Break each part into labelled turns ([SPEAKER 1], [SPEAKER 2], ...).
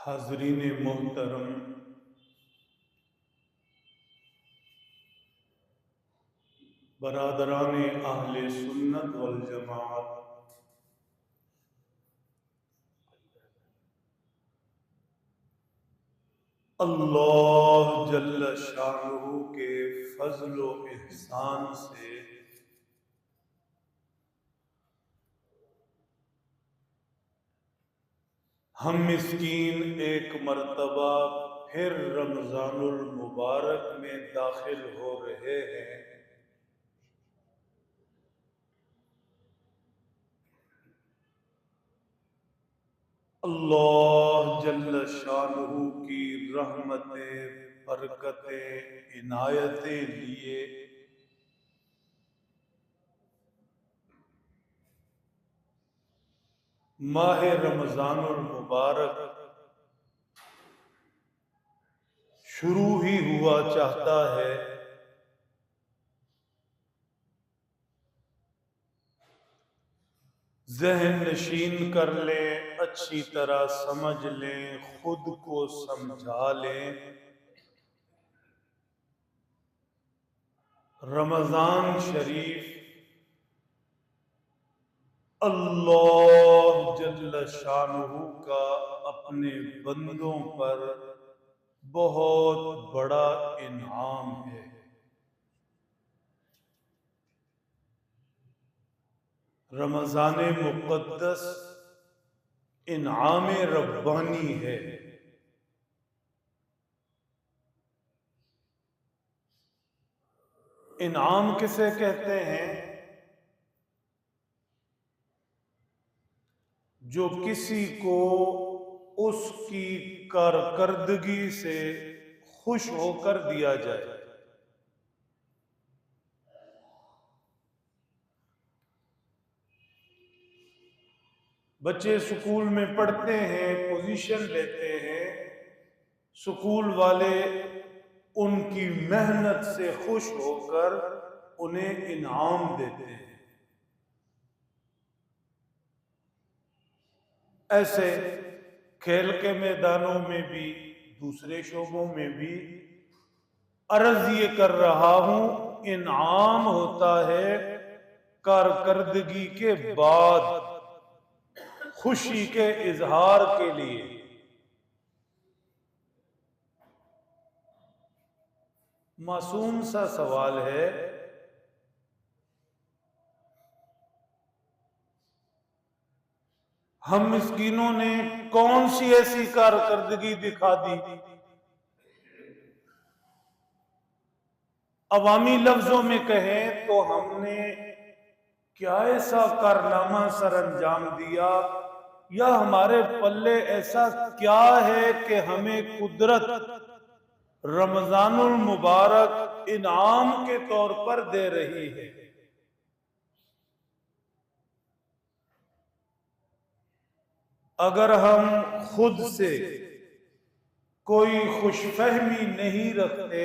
[SPEAKER 1] हाज़रीन मोहतरम, बरादरान अहले सुन्नत वल जमाअत, अल्लाह जल्ल शानुहु के फज़्ल व एहसान से हम मिस्कीन एक मर्तबा फिर रमज़ानुल मुबारक में दाखिल हो रहे हैं। अल्लाह जल्ल शानुहु की रहमतें, बरकतें, इनायतें लिए माह रमज़ानुल मुबारक शुरू ही हुआ चाहता है। ज़हन नशीन कर लें, अच्छी तरह समझ लें, खुद को समझा लें। रमज़ान शरीफ अल्लाह जल्ल शानुहु का अपने बंदों पर बहुत बड़ा इनाम है। रमज़ान मुक़द्दस इनाम रब्बानी है। इनाम किसे कहते हैं? जो किसी को उसकी कारकर्दगी से खुश होकर दिया जाए। बच्चे स्कूल में पढ़ते हैं, पोजीशन लेते हैं, स्कूल वाले उनकी मेहनत से खुश होकर उन्हें इनाम देते हैं। ऐसे खेल के मैदानों में भी, दूसरे शोबों में भी अर्ज ये कर रहा हूं, इनाम होता है कारकर्दगी के बाद खुशी के इजहार के लिए। मासूम सा सवाल है, हम मिस्कीनों ने कौन सी ऐसी कारकर्दगी दिखा दी? अवामी लफ्जों में कहें तो हमने क्या ऐसा कारनामा सर अंजाम दिया, या हमारे पल्ले ऐसा क्या है कि हमें कुदरत रमजानुल मुबारक इनाम के तौर पर दे रही है? अगर हम खुद से कोई खुशफहमी नहीं रखते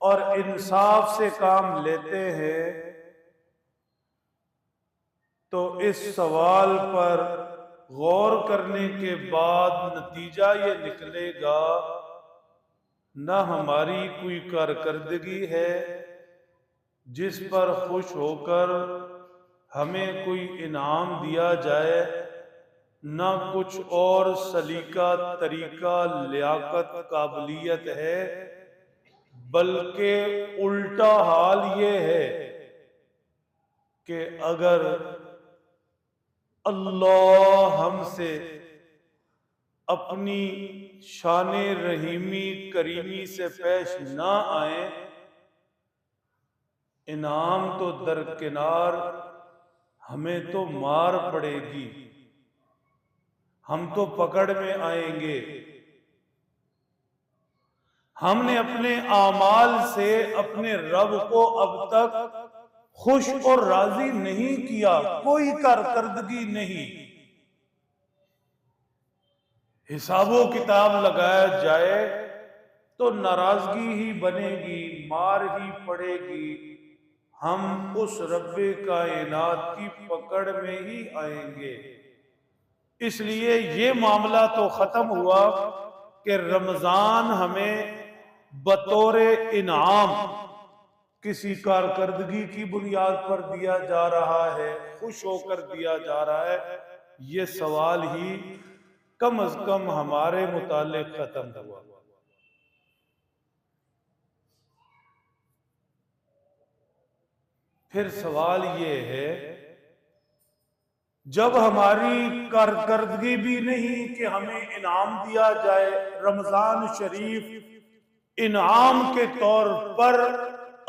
[SPEAKER 1] और इंसाफ से काम लेते हैं तो इस सवाल पर गौर करने के बाद नतीजा ये निकलेगा, न हमारी कोई कारकर्दगी है जिस पर खुश होकर हमें कोई इनाम दिया जाए, न कुछ और सलीका, तरीका, लियाकत, काबिलियत है, बल्कि उल्टा हाल ये है कि अगर अल्लाह हमसे अपनी शाने रहीमी करीमी से पेश ना आए, इनाम तो दरकिनार, हमें तो मार पड़ेगी, हम तो पकड़ में आएंगे। हमने अपने आमाल से अपने रब को अब तक खुश और राजी नहीं किया, कोई कारकर्दगी नहीं। हिसाबो किताब लगाया जाए तो नाराजगी ही बनेगी, मार ही पड़ेगी, हम उस रब्बे कायनात की पकड़ में ही आएंगे। इसलिए ये मामला तो खत्म हुआ कि रमजान हमें बतौर इनाम किसी कारकर्दगी की बुनियाद पर दिया जा रहा है, खुश होकर दिया जा रहा है, ये सवाल ही कम अज कम हमारे मुतालिक खत्म हुआ। फिर सवाल ये है, जब हमारी कारकर्दगी भी नहीं कि हमें इनाम दिया जाए, रमजान शरीफ इनाम के तौर पर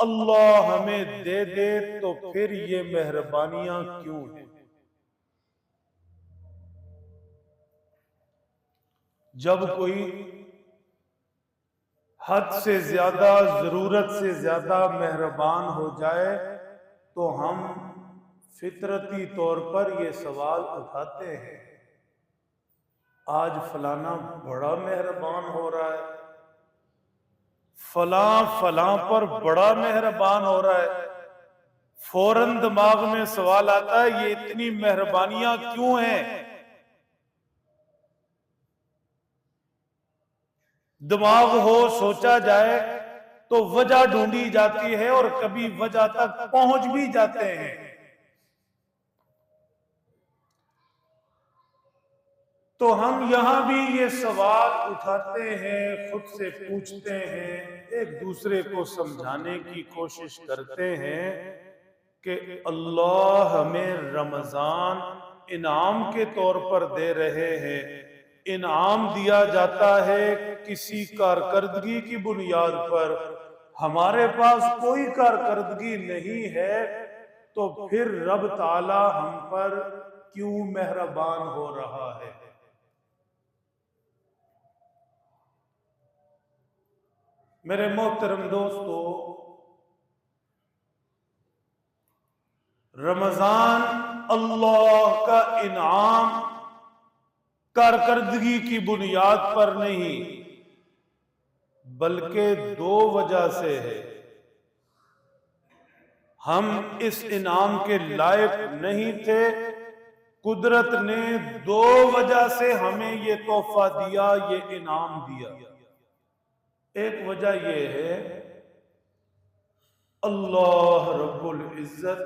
[SPEAKER 1] अल्लाह हमें दे दे, तो फिर ये मेहरबानियां क्यों हैं? जब कोई हद से ज्यादा, जरूरत से ज्यादा मेहरबान हो जाए तो हम फितरती तौर पर ये सवाल उठाते हैं, आज फलाना बड़ा मेहरबान हो रहा है, फलां पर बड़ा मेहरबान हो रहा है। फौरन दिमाग में सवाल आता है, ये इतनी मेहरबानियां क्यों हैं? दिमाग हो, सोचा जाए तो वजह ढूंढी जाती है और कभी वजह तक पहुंच भी जाते हैं। तो हम यहां भी ये सवाल उठाते हैं, खुद से पूछते हैं, एक दूसरे को समझाने की कोशिश करते हैं कि अल्लाह हमें रमजान इनाम के तौर पर दे रहे हैं। इनाम दिया जाता है किसी कारकर्दगी की बुनियाद पर, हमारे पास कोई कारकर्दगी नहीं है, तो फिर रब ताला हम पर क्यों मेहरबान हो रहा है? मेरे मोहतरम दोस्तों, रमजान अल्लाह का इनाम कारकर्दगी की बुनियाद पर नहीं, बल्कि दो वजह से है। हम इस इनाम के लायक नहीं थे, कुदरत ने दो वजह से हमें ये तोहफा दिया, ये इनाम दिया। एक वजह यह है, अल्लाह रब्बुल इज्जत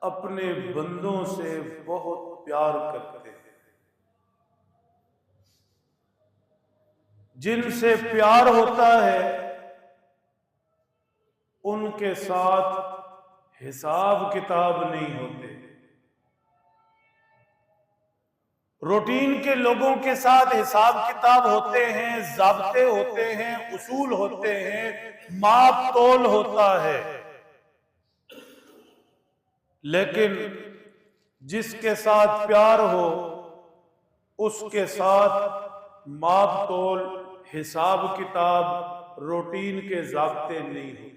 [SPEAKER 1] अपने बंदों से बहुत प्यार करते हैं। जिनसे प्यार होता है उनके साथ हिसाब किताब नहीं होते। रूटीन के लोगों के साथ हिसाब किताब होते हैं, ज़ाब्ते होते हैं, उसूल होते हैं, माप तोल होता है। लेकिन जिसके साथ प्यार हो उसके साथ माप तोल, हिसाब किताब, रूटीन के ज़ाब्ते नहीं होते।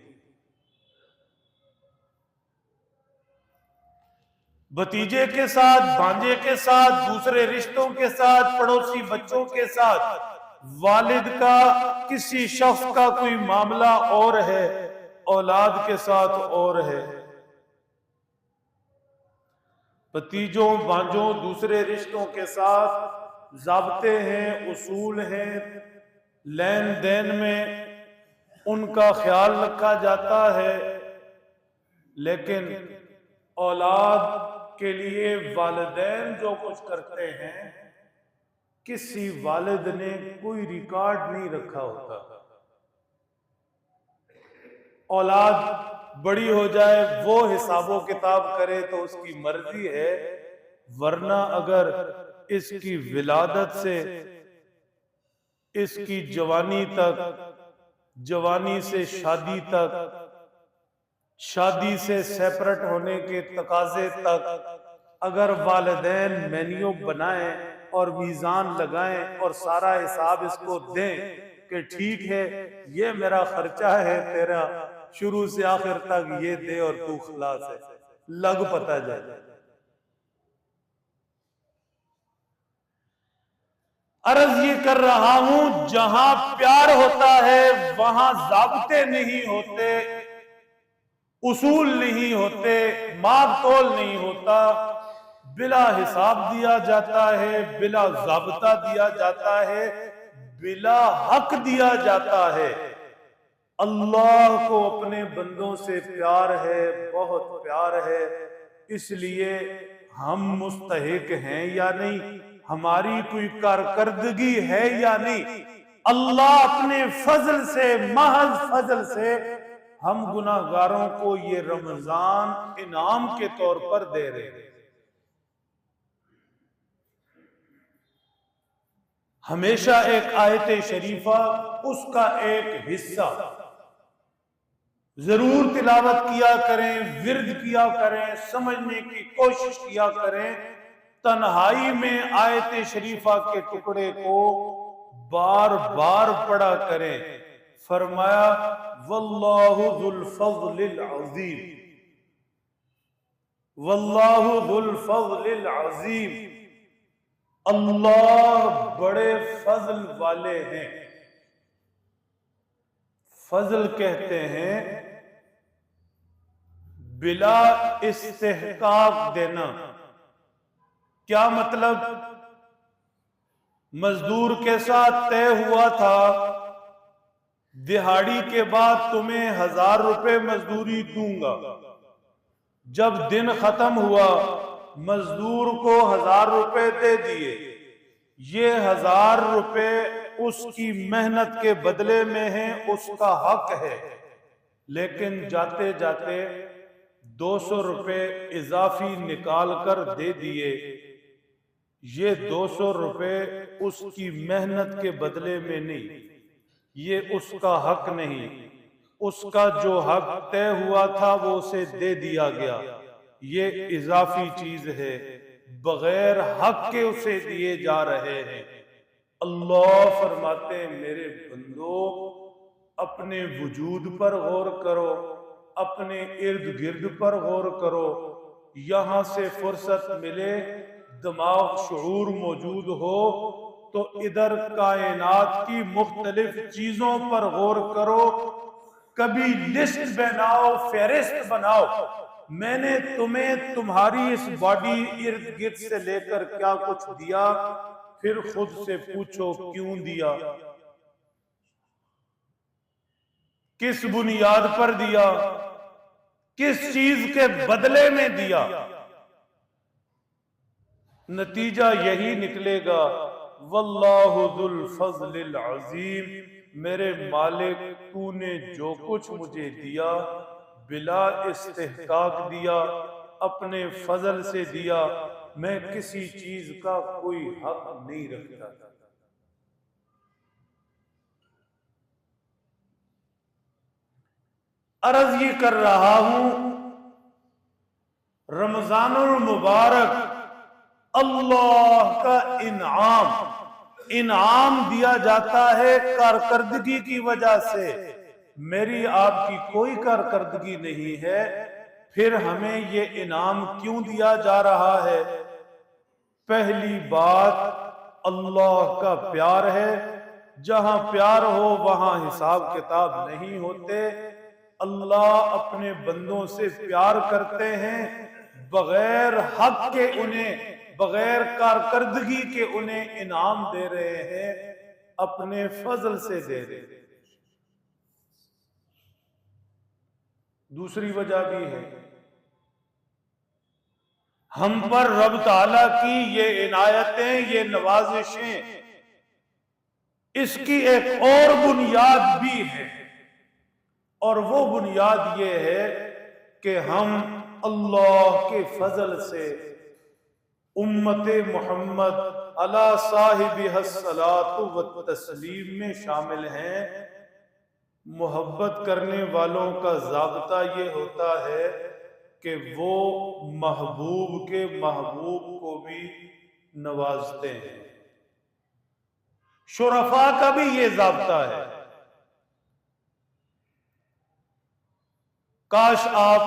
[SPEAKER 1] भतीजे के साथ, भांजे के साथ, दूसरे रिश्तों के साथ, पड़ोसी बच्चों के साथ, वालिद का किसी शख्स का कोई मामला और है, औलाद के साथ और है। भतीजों भांजों दूसरे रिश्तों के साथ ज़ाब्ते हैं, उसूल हैं, लेन देन में उनका ख्याल रखा जाता है। लेकिन औलाद के लिए वालिदैन जो कुछ करते हैं, किसी वालिद ने कोई रिकॉर्ड नहीं रखा होता। औलाद बड़ी हो जाए, वो हिसाबो किताब करे तो उसकी मर्जी है, वरना अगर इसकी विलादत से इसकी जवानी तक, जवानी से शादी तक, शादी से सेपरेट होने के तकाजे तक अगर वालिदैन मेन्यू बनाएं और मीज़ान लगाएं और सारा हिसाब इसको दें कि ठीक है ये मेरा खर्चा है, तेरा शुरू से आखिर तक ये दे और तू खलास है, लग पता जाए। अर्ज ये कर रहा हूं, जहां प्यार होता है वहां ज़ाब्ते नहीं होते, उसूल नहीं होते, माप तोल नहीं होता। बिला हिसाब दिया जाता है, बिला ज़ाब्ता दिया जाता है, बिला हक दिया जाता है। अल्लाह को अपने बंदों से प्यार है, बहुत प्यार है, इसलिए हम मुस्तहिक हैं या नहीं, हमारी कोई कारकर्दगी है या नहीं, अल्लाह अपने फजल से, महज फजल से हम गुनाहगारों को ये रमजान इनाम के तौर पर दे रहे हैं। हमेशा एक आयत शरीफा, उसका एक हिस्सा जरूर तिलावत किया करें, विर्द किया करें, समझने की कोशिश किया करें। तन्हाई में आयत शरीफा के टुकड़े को बार बार पढ़ा करें। फरमाया वल्लाहु जुल फज़लिल अज़ीम, वल्लाहु जुल फज़लिल अज़ीम, अल्लाह बड़े फजल वाले हैं। फजल कहते हैं बिला इस्तेहकाक देना। क्या मतलब? मजदूर के साथ तय हुआ था दिहाड़ी के बाद तुम्हें 1000 रुपए मजदूरी दूंगा। जब दिन खत्म हुआ मजदूर को 1000 रुपए दे दिए। ये 1000 रुपए उसकी मेहनत के बदले में है, उसका हक है। लेकिन जाते जाते 200 रुपए इजाफी निकाल कर दे दिए। ये 200 रुपए उसकी मेहनत के बदले में नहीं, ये उसका हक नहीं। उसका जो हक तय हुआ था वो उसे दे दिया गया। ये इजाफी चीज है, बगैर हक के उसे दिए जा रहे हैं। अल्लाह फरमाते हैं मेरे बंदो, अपने वजूद पर गौर करो, अपने इर्द गिर्द पर गौर करो। यहां से फुर्सत मिले, दिमाग शऊर मौजूद हो तो इधर कायनात की मुख्तलिफ चीजों पर गौर करो। कभी लिस्ट बनाओ, फेरिस्त बनाओ, मैंने तुम्हें तुम्हारी इस बॉडी इर्द गिर्द से लेकर क्या कुछ दिया, फिर खुद से पूछो क्यों दिया, किस बुनियाद पर दिया, किस चीज के बदले में दिया। नतीजा यही निकलेगा वल्लाहु जुल फज़लिल अज़ीम, मेरे मालिक तूने जो कुछ मुझे दिया बिला इस्तेहकाक दिया, अपने फजल से दिया। मैं किसी चीज का कोई हक नहीं रखता। अर्ज ये कर रहा हूं, रमजानुल मुबारक अल्लाह का इनाम दिया जाता है कारकर्दगी की वजह से। मेरी आपकी कोई कारकर्दगी नहीं है, फिर हमें ये इनाम क्यों दिया जा रहा है? पहली बात, अल्लाह का प्यार है। जहां प्यार हो वहां हिसाब किताब नहीं होते। अल्लाह अपने बंदों से प्यार करते हैं, बगैर हक के उन्हें, बगैर कारकर्दगी के उन्हें इनाम दे रहे हैं, अपने फजल से दे रहे हैं। दूसरी वजह भी है, हम पर रब ताला की ये इनायतें, ये नवाजिशें, इसकी एक और बुनियाद भी है, और वो बुनियाद ये है कि हम अल्लाह के फजल से उम्मते मोहम्मद अला साहिबिहस्सलातु व तस्लीम में शामिल हैं। मोहब्बत करने वालों का ज़ाब्ता ये होता है कि वो महबूब के महबूब को भी नवाजते हैं। शुरफा का भी ये ज़ाब्ता है। काश आप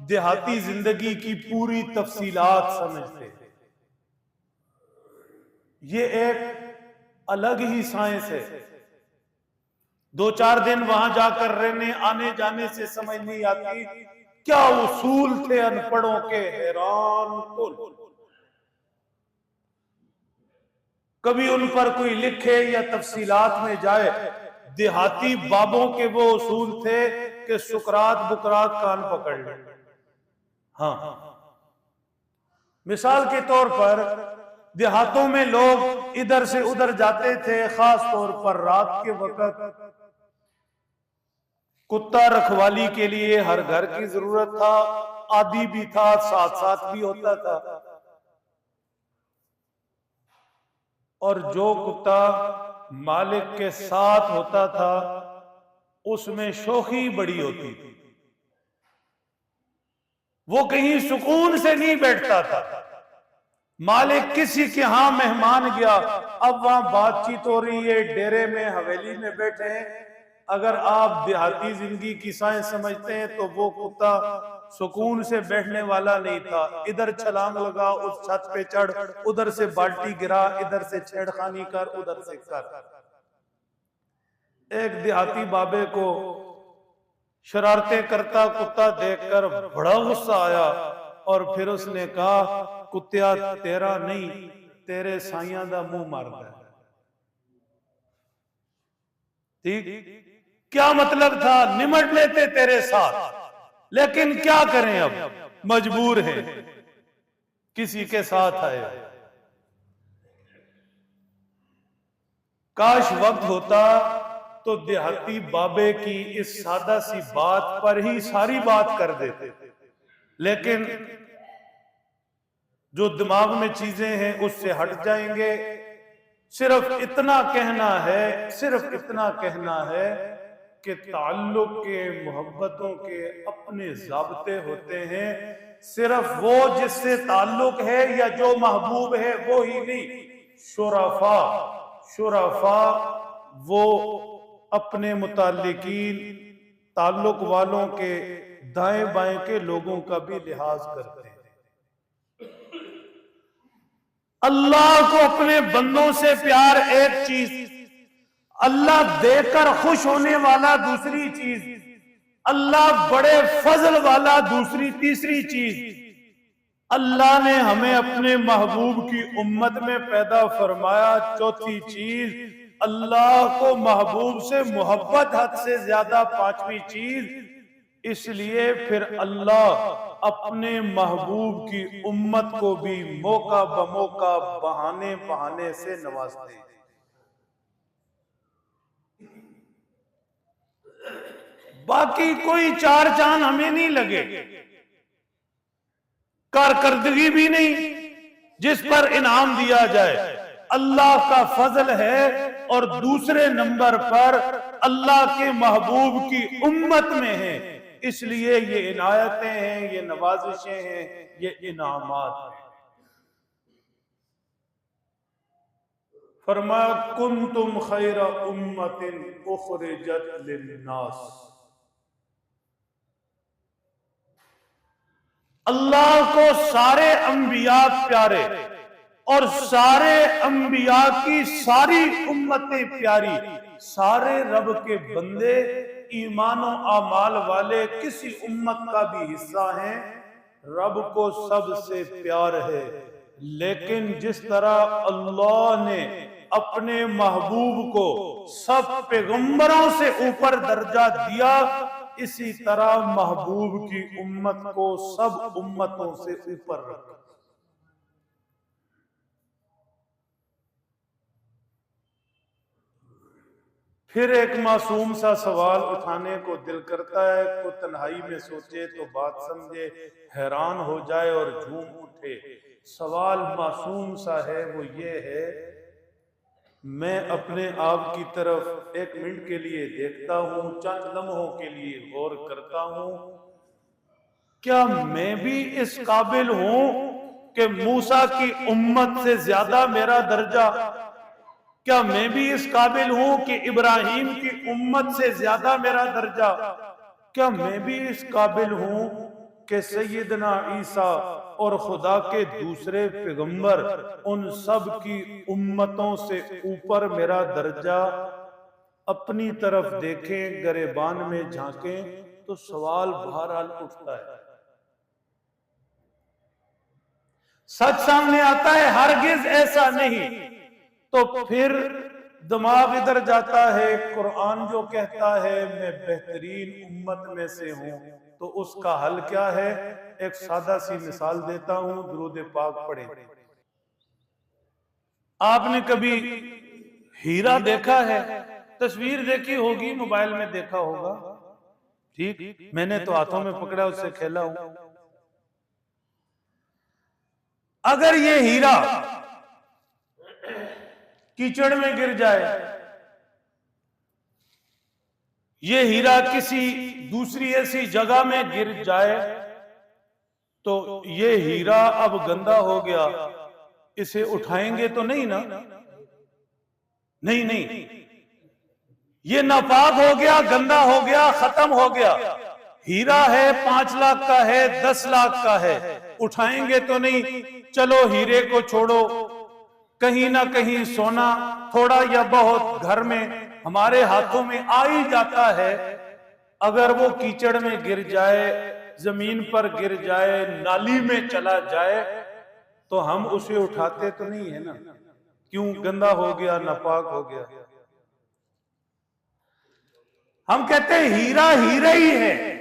[SPEAKER 1] देहाती जिंदगी की पूरी तफसीलात समझते। ये एक अलग ही साइंस है। 2-4 दिन वहां जाकर रहने आने जाने से समझ नहीं आती क्या उसूल थे अनपढ़ों के, हैरान कुल। कभी उन पर कोई लिखे या तफसीलात में जाए। देहाती बाबों के वो उसूल थे कि सुकरात बुकरात कान पकड़ ले। हाँ, मिसाल के तौर पर देहातों में लोग इधर से उधर जाते थे, खास तौर पर रात के वक्त। कुत्ता रखवाली के लिए हर घर की जरूरत था, आदि भी था, साथ साथ भी होता था। और जो कुत्ता मालिक के साथ होता था उसमें शोखी बड़ी होती थी, वो कहीं सुकून से नहीं बैठता था। मालिक किसी के यहां मेहमान गया, अब वहां बातचीत हो रही है, डेरे में हवेली में बैठे हैं। अगर आप देहाती जिंदगी की साइंस समझते हैं तो वो कुत्ता सुकून से बैठने वाला नहीं था। इधर छलांग लगा, उस छत पे चढ़, उधर से बाल्टी गिरा, इधर से छेड़खानी कर, उधर से कर। एक देहाती बाबे को शरारतें करता कुत्ता देखकर बड़ा गुस्सा आया और फिर उसने कहा, कुत्तिया तेरा नहीं, तेरे साइया दा मुंह मारदा है। ठीक, क्या मतलब था? निमट लेते तेरे साथ, लेकिन क्या करें, अब मजबूर हैं, किसी के साथ आए। काश वक्त होता तो देहाती बाबे की इस सादा सी बात पर ही सारी बात कर देते, लेकिन जो दिमाग में चीजें हैं उससे हट जाएंगे। सिर्फ इतना कहना है, सिर्फ इतना कहना है कि ताल्लुक के, मोहब्बतों के अपने ज़ाब्ते होते हैं। सिर्फ वो जिससे ताल्लुक है या जो महबूब है वो ही नहीं, शुरफा, शुरफा वो अपने मुताल्लिकीन, ताल्लुक वालों के, दाएं बाएं के लोगों का भी लिहाज करते हैं। अल्लाह को अपने बंदों से प्यार एक चीज, अल्लाह देकर खुश होने वाला दूसरी चीज, अल्लाह बड़े फजल वाला दूसरी, तीसरी चीज। अल्लाह ने हमें अपने महबूब की उम्मत में पैदा फरमाया, चौथी चीज। अल्लाह को महबूब से मोहब्बत हद से ज्यादा, पांचवी चीज। इसलिए फिर अल्लाह अपने महबूब की उम्मत को भी मौका बमौका, बहाने बहाने से नवाजते हैं। बाकी कोई चार चांद हमें नहीं लगे, कारकर्दगी भी नहीं जिस पर इनाम दिया जाए। अल्लाह का फजल है और दूसरे नंबर पर अल्लाह के महबूब की उम्मत में है। इसलिए ये इनायतें हैं, ये नवाजिशें हैं, ये इनामात हैं। फरमाया, कुंतुम खैरा उम्मतिन उखरिजत लिन्नास। अल्लाह को सारे अंबिया प्यारे और सारे अंबिया की सारी उम्मतें प्यारी। सारे रब के बंदे ईमान और आमाल वाले किसी उम्मत का भी हिस्सा हैं, रब को सबसे प्यार है। लेकिन जिस तरह अल्लाह ने अपने महबूब को सब पैगंबरों से ऊपर दर्जा दिया, इसी तरह महबूब की उम्मत को सब उम्मतों से ऊपर रखा। फिर एक मासूम सा सवाल उठाने को दिल करता है, को तन्हाई में सोचे तो बात समझे, हैरान हो जाए और झूम उठे। सवाल मासूम सा है, वो ये है, मैं अपने आप की तरफ एक मिनट के लिए देखता हूं, चंद लम्हों के लिए गौर करता हूं, क्या मैं भी इस काबिल हूं कि मूसा की उम्मत से ज्यादा मेरा दर्जा? क्या मैं भी इस काबिल हूं कि इब्राहिम की उम्मत से ज्यादा मेरा दर्जा? क्या मैं भी इस काबिल हूं कि सैयदना ईसा और खुदा के दूसरे पैगंबर, उन सब की उम्मतों से ऊपर मेरा दर्जा? अपनी तरफ देखें, गरेबान में झांकें तो सवाल बहरहाल उठता है। सच सामने आता है, हरगिज ऐसा नहीं। तो फिर दिमाग इधर जाता है, कुरान जो कहता है मैं बेहतरीन उम्मत में से हूं, तो उसका हल क्या है? एक सादा सी मिसाल देता हूं, दुरूद पाक पढ़े। आपने कभी हीरा देखा है? तस्वीर देखी होगी, मोबाइल में देखा होगा, ठीक? मैंने तो हाथों में पकड़ा, उससे खेला हूं। अगर ये हीरा कीचड़ में गिर जाए, ये हीरा किसी दूसरी ऐसी जगह में गिर जाए, तो ये हीरा अब गंदा हो गया, इसे उठाएंगे तो नहीं ना? नहीं नहीं, ये नापाक हो गया, गंदा हो गया, खत्म हो गया। हीरा है 5 लाख का है, 10 लाख का है, उठाएंगे तो नहीं। चलो हीरे को छोड़ो, कहीं ना कहीं सोना थोड़ा या बहुत घर में हमारे हाथों में आ ही जाता है। अगर वो कीचड़ में गिर जाए, जमीन पर गिर जाए, नाली में चला जाए, तो हम उसे उठाते तो नहीं है ना? क्यों? गंदा हो गया, नापाक हो गया। हम कहते हैं हीरा हीरा ही है।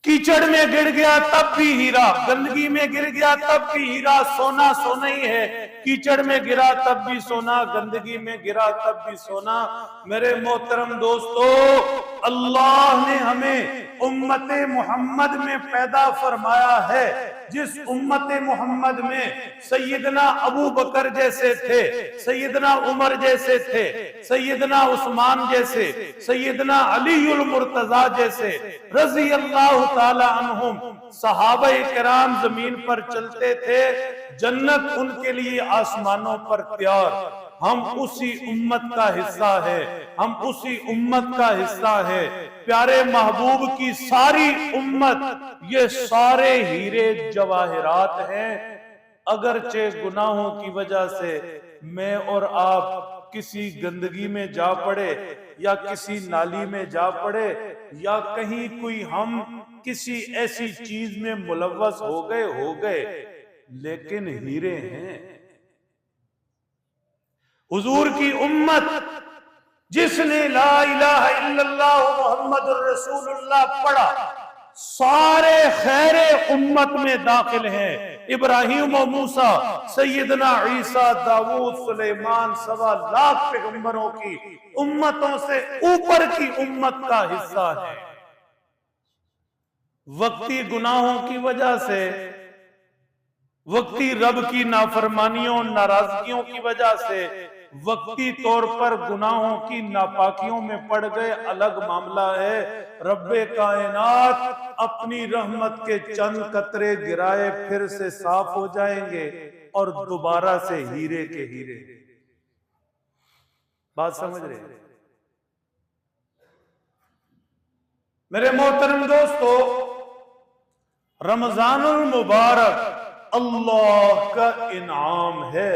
[SPEAKER 1] कीचड़ में गिर गया तब भी हीरा, गंदगी में गिर गया तब भी हीरा, सोना सोना ही है। कीचड़ में गिरा तब भी सोना, गंदगी में गिरा तब भी सोना। मेरे मोहतरम दोस्तों, अल्लाह ने हमें उम्मते मोहम्मद में पैदा फरमाया है, जिस उम्मते मोहम्मद में सैयदना अबू बकर जैसे थे, सैयदना उमर जैसे थे, सैयदना उस्मान जैसे, सैयदना अलीउल मुर्तजा जैसे रज़ी अल्लाह ताला अन्हुम सहाबाए किराम जमीन पर चलते थे, जन्नत उनके लिए आसमानों पर तैयार। हम उसी उम्मत का हिस्सा है, हम उसी उम्मत का हिस्सा है। प्यारे महबूब की सारी उम्मत, ये सारे हीरे जवाहिरात हैं। अगरचे गुनाहों की वजह से मैं और आप किसी गंदगी में जा पड़े, या किसी नाली में जा पड़े, या कहीं कोई हम किसी ऐसी चीज में मुलव्वस हो गए, लेकिन हीरे हैं। हुजूर की उम्मत जिसने ला इलाहा इल्लल्लाह मुहम्मदुर रसूलुल्लाह पढ़ा, सारे खैरे उम्मत में दाखिल हैं। इब्राहिम और मूसा, सैयदना ईसा, दाऊद, सुलेमान, 1.25 लाख पैगंबरों की उम्मतों से ऊपर की उम्मत का हिस्सा है। वक्ती गुनाहों की वजह से, वक्ती रब की नाफरमानियों, नाराजगियों की वजह से, वक्ती तौर पर गुनाहों की नापाकियों में पड़ गए, अलग मामला है। रब्बे कायनात अपनी रहमत के चंद कतरे गिराए फिर से साफ हो जाएंगे और दोबारा से हीरे के हीरे। बात समझ रहे हैं मेरे मोहतरम दोस्तों? रमजानुल मुबारक अल्लाह का इनाम है।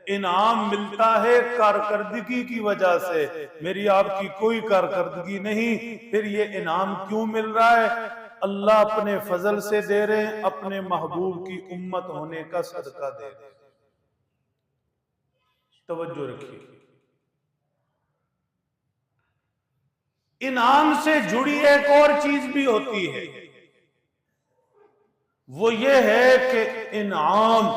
[SPEAKER 1] इनाम मिलता है कारकर्दगी की वजह से, मेरी आपकी कोई कारकर्दगी नहीं। फिर ये इनाम क्यों मिल रहा है? अल्लाह अपने फजल से दे रहे हैं, अपने महबूब की उम्मत होने का सदका दे रहे हैं। तवज्जो रखिए। इनाम से जुड़ी एक और चीज भी होती है, वो ये है कि इनाम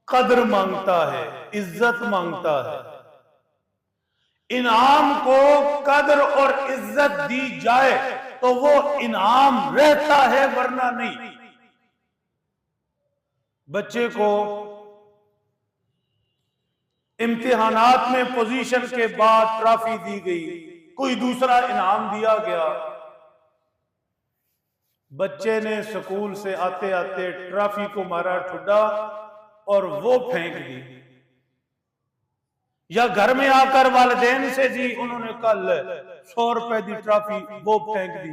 [SPEAKER 1] कदर मांगता है, इज्जत मांगता है। इनाम को कदर और इज्जत दी जाए तो वो इनाम रहता है, वरना नहीं। बच्चे को इम्तिहानात में पोजीशन के बाद ट्रॉफी दी गई, कोई दूसरा इनाम दिया गया, बच्चे ने स्कूल से आते आते ट्रॉफी को मारा ठुड्डा और वो फेंक दी, या घर में आकर वालिदैन से दी, उन्होंने कल 100 रुपए दी ट्रॉफी, वो फेंक दी।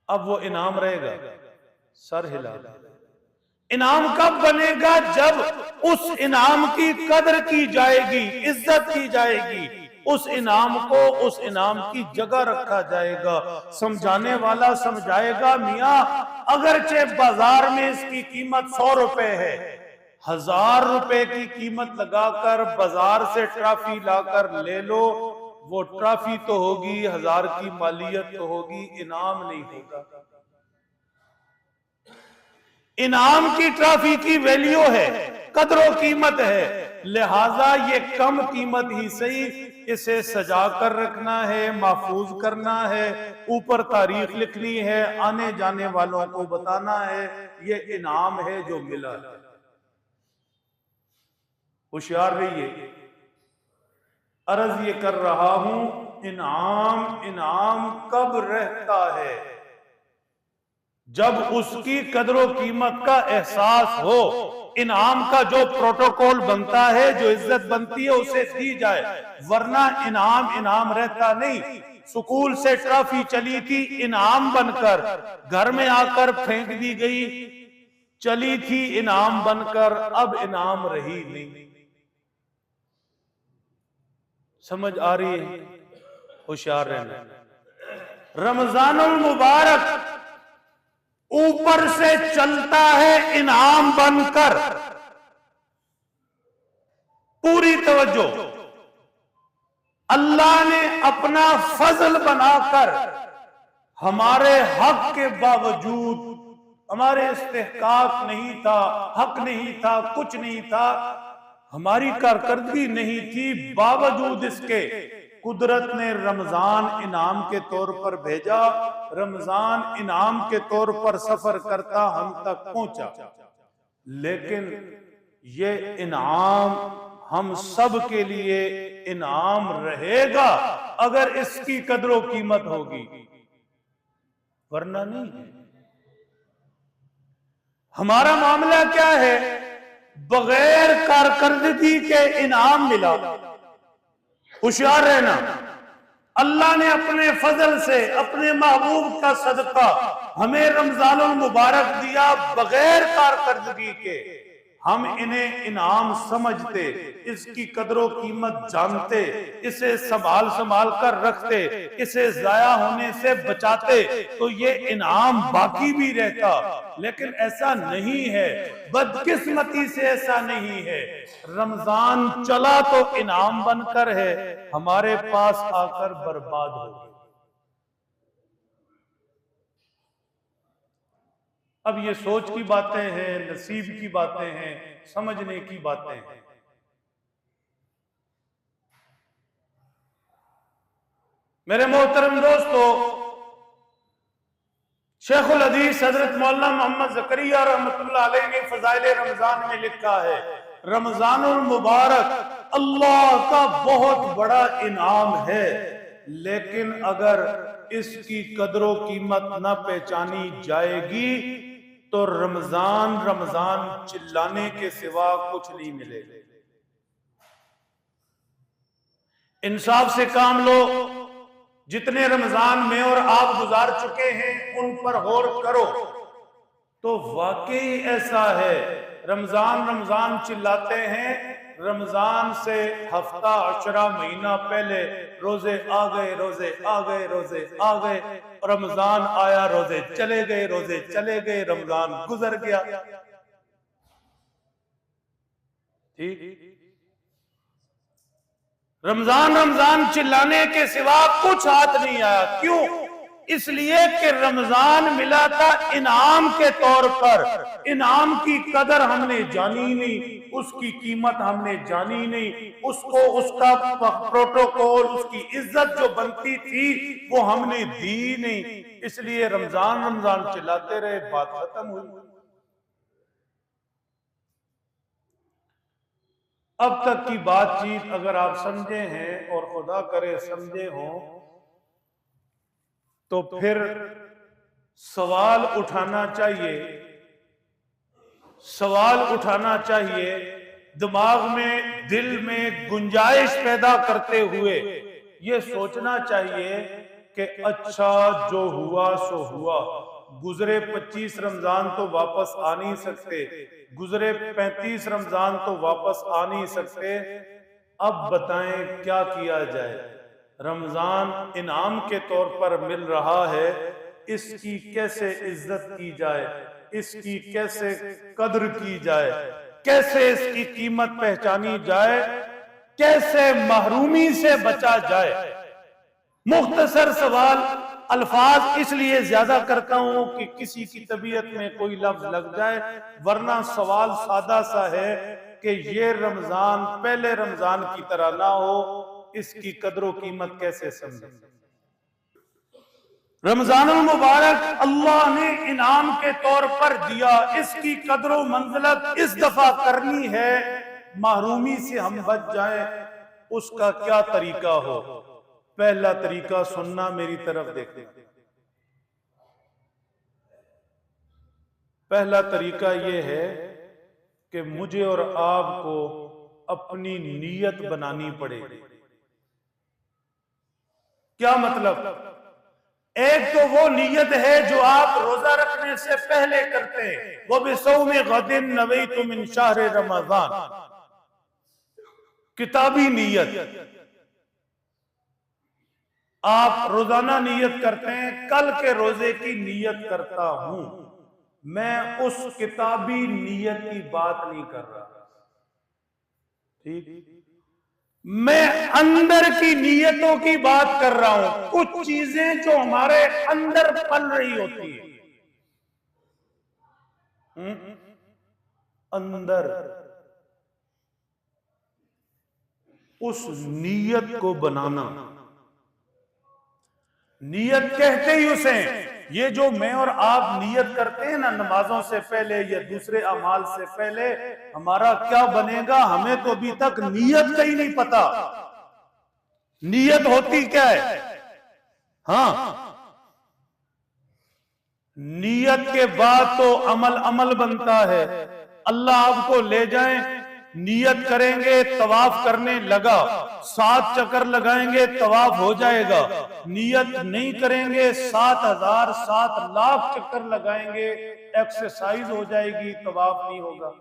[SPEAKER 1] अब वो इनाम रहेगा? सर हिला। इनाम कब बनेगा? जब उस इनाम की कदर की जाएगी, इज्जत की जाएगी, उस इनाम को उस इनाम की जगह रखा जाएगा। समझाने वाला समझाएगा, मियां अगरचे बाजार में इसकी कीमत 100 रुपए है, 1000 रुपए की कीमत लगाकर बाजार से ट्रॉफी लाकर ले लो, वो ट्रॉफी तो होगी, 1000 की मालियत तो होगी, इनाम नहीं होगा। इनाम की ट्रॉफी की वैल्यू है, कदर कीमत है, लिहाजा ये कम कीमत ही सही, इसे सजा कर रखना है, महफूज करना है, ऊपर तारीख लिखनी है, आने जाने वालों को बताना है ये इनाम है जो मिला है। होशियार रहिए। अर्ज ये कर रहा हूं, इनाम इनाम कब रहता है? जब उसकी कदर कीमत का एहसास हो, इनाम का जो प्रोटोकॉल बनता है, जो इज्जत बनती है, उसे दी जाए, वरना इनाम इनाम रहता नहीं। स्कूल से ट्रॉफी चली थी, इनाम बनकर घर में आकर फेंक दी गई, चली थी इनाम बनकर, अब इनाम रही नहीं। समझ आ रही है? होशियार रहना। रमजानुल मुबारक ऊपर से चलता है इनाम बनकर, पूरी तवज्जो। अल्लाह ने अपना फजल बनाकर हमारे हक के बावजूद, हमारे इस्तेहकाक नहीं था, हक नहीं था, कुछ नहीं था, हमारी कारकर्दगी नहीं थी, बावजूद इसके कुदरत ने रमजान इनाम के तौर पर भेजा। रमजान इनाम के तौर पर सफर करता हम तक पहुंचा, लेकिन ये इनाम हम सब के लिए इनाम रहेगा अगर इसकी कदर कीमत होगी, वरना नहीं। हमारा मामला क्या है? बगैर कारकर्दगी के इनाम मिला। होशियार रहना। अल्लाह ने अपने फजल से, अपने महबूब का सदका हमें रमजानुल मुबारक दिया बगैर कारकर्दगी के। हम इन्हें इनाम समझते, इसकी कदर कीमत जानते, इसे संभाल संभाल कर रखते, इसे जाया होने से बचाते, तो ये इनाम बाकी भी रहता। लेकिन ऐसा नहीं है, बदकिस्मती से ऐसा नहीं है। रमजान चला तो इनाम बनकर है, हमारे पास आकर बर्बाद हो गया। अब ये सोच की बातें हैं, नसीब की बातें हैं, समझने की बातें हैं। मेरे मोहतरम दोस्तों, शेखुल हदीस हजरत मौलाना मोहम्मद ज़करिया रहमतुल्लाह अलैह ने फज़ाइल रमजान में लिखा है, रमजानुल मुबारक अल्लाह का बहुत बड़ा इनाम है, लेकिन अगर इसकी कदर कीमत न पहचानी जाएगी तो रमजान रमजान चिल्लाने के सिवा कुछ नहीं मिलेगा। इंसाफ से काम लो। जितने रमजान में और आप गुजार चुके हैं उन पर गौर करो तो वाकई ऐसा है। रमजान रमजान चिल्लाते हैं, रमजान से हफ्ता अशरा महीना पहले रोजे आ गए, रोजे आ गए, रोजे आ गए, रमजान आया, रोजे चले गए, रोजे चले गए, रमजान गुजर गया। ठीक, रमजान रमजान चिल्लाने के सिवा कुछ हाथ नहीं आया। क्यों? इसलिए कि रमजान मिला था इनाम के तौर पर। इनाम की कदर हमने जानी नहीं, उसकी कीमत हमने जानी नहीं, उसको उसका प्रोटोकॉल, उसकी इज्जत जो बनती थी वो हमने दी नहीं। इसलिए रमजान रमजान चिल्लाते रहे, बात खत्म हुई। अब तक की बातचीत अगर आप समझे हैं और खुदा करे समझे हो तो फिर सवाल उठाना चाहिए, सवाल उठाना चाहिए, दिमाग में, दिल में गुंजाइश पैदा करते हुए ये सोचना चाहिए कि अच्छा जो हुआ सो हुआ। गुजरे 25 रमजान तो वापस आ नहीं सकते, गुजरे 35 रमजान तो वापस आ नहीं सकते। अब बताएं क्या किया जाए। रमजान इनाम के तौर पर मिल रहा है, इसकी कैसे इज्जत की जाए, इसकी कैसे कद्र की जाए। कैसे इसकी कीमत पहचानी जाए, कैसे महरूमी से बचा जाए। मुख्तसर सवाल, अल्फाज इसलिए ज्यादा करता हूं कि किसी की तबीयत में कोई लफ्ज लग जाए, वरना सवाल सादा सा है कि ये रमजान पहले रमजान की तरह ना हो, इसकी कदर कीमत कैसे समझे। रमजानुल मुबारक अल्लाह ने इनाम के तौर पर दिया, इसकी कदर मंजिलत इस दफा करनी है, महरूमी से हम बच जाएं, उसका क्या तरीका हो। पहला तरीका सुनना, मेरी तरफ देखना। पहला तरीका यह है कि मुझे और आपको अपनी नीयत बनानी पड़ेगी। क्या मतलब? एक तो वो नीयत है जो आप रोजा रखने से पहले करते हैं, वो भी सौ में गदिन नवैतु मिन शहर रमजान, किताबी नीयत। आप रोजाना नीयत करते हैं, कल के रोजे की नीयत करता हूं। मैं उस किताबी नीयत की बात नहीं कर रहा, ठीक? मैं अंदर की नीयतों की बात कर रहा हूं, कुछ चीजें जो हमारे अंदर पल रही होती है। अंदर उस नीयत को बनाना। नीयत कहते ही उसे, ये जो मैं और आप नीयत करते हैं ना नमाजों से पहले या दूसरे अमाल से पहले, हमारा क्या बनेगा हमें तो अभी तक नीयत का ही नहीं पता। नीयत होती क्या है? हाँ, नीयत के बाद तो अमल अमल बनता है। अल्लाह आपको ले जाए, नियत करेंगे तवाफ करने लगा, 7 चक्कर लगाएंगे तवाफ हो जाएगा। नियत नहीं करेंगे 7,000 लाख चक्कर लगाएंगे, एक्सरसाइज हो जाएगी, तवाफ नहीं होगा।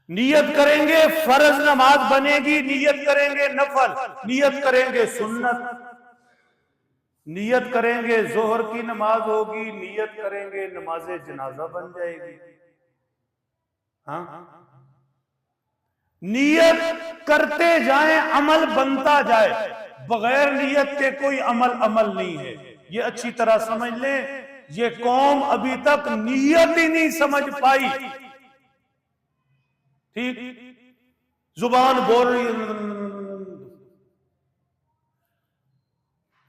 [SPEAKER 1] नियत करेंगे फर्ज नमाज बनेगी, नियत करेंगे नफल, नियत करेंगे सुन्नत, नियत करेंगे जोहर की नमाज होगी, नियत करेंगे नमाज जनाजा बन जाएगी। हाँ, नियत करते जाएं, अमल बनता जाए। बगैर नियत के कोई अमल अमल नहीं है। ये अच्छी तरह समझ लें, ये कौम अभी तक नियत ही नहीं समझ पाई। ठीक, जुबान बोल रही है,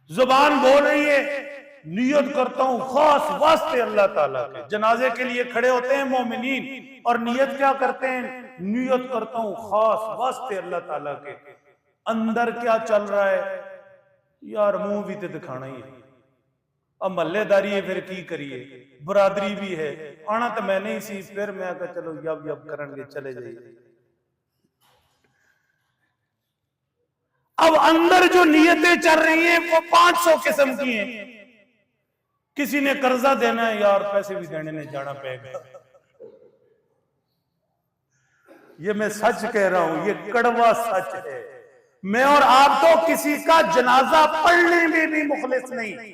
[SPEAKER 1] जुबान बोल रही है नियत करता हूं खास वास्ते अल्लाह ताला के। जनाजे के लिए खड़े होते हैं मोमिनीन और नियत क्या करते हैं? नियत करता हूं खास वास्ते अल्लाह ताला के। अंदर क्या चल रहा है यार? मुंह भी तो दिखाना ही है। अब महल्लेदारी है, फिर की करिए, बरादरी भी है, आना तो मैं नहीं सी, फिर मैं कहा चलो यब यब करेंगे, चले जाइए। अब अंदर जो नियतें चल रही हैं वो 500 किस्म की हैं। किसी ने कर्जा देना है, यार पैसे भी देने ने जाना पड़ेगा। ये मैं सच कह रहा हूं, ये कड़वा सच है। मैं और आप तो किसी का जनाजा पढ़ने में भी मुखलिस नहीं।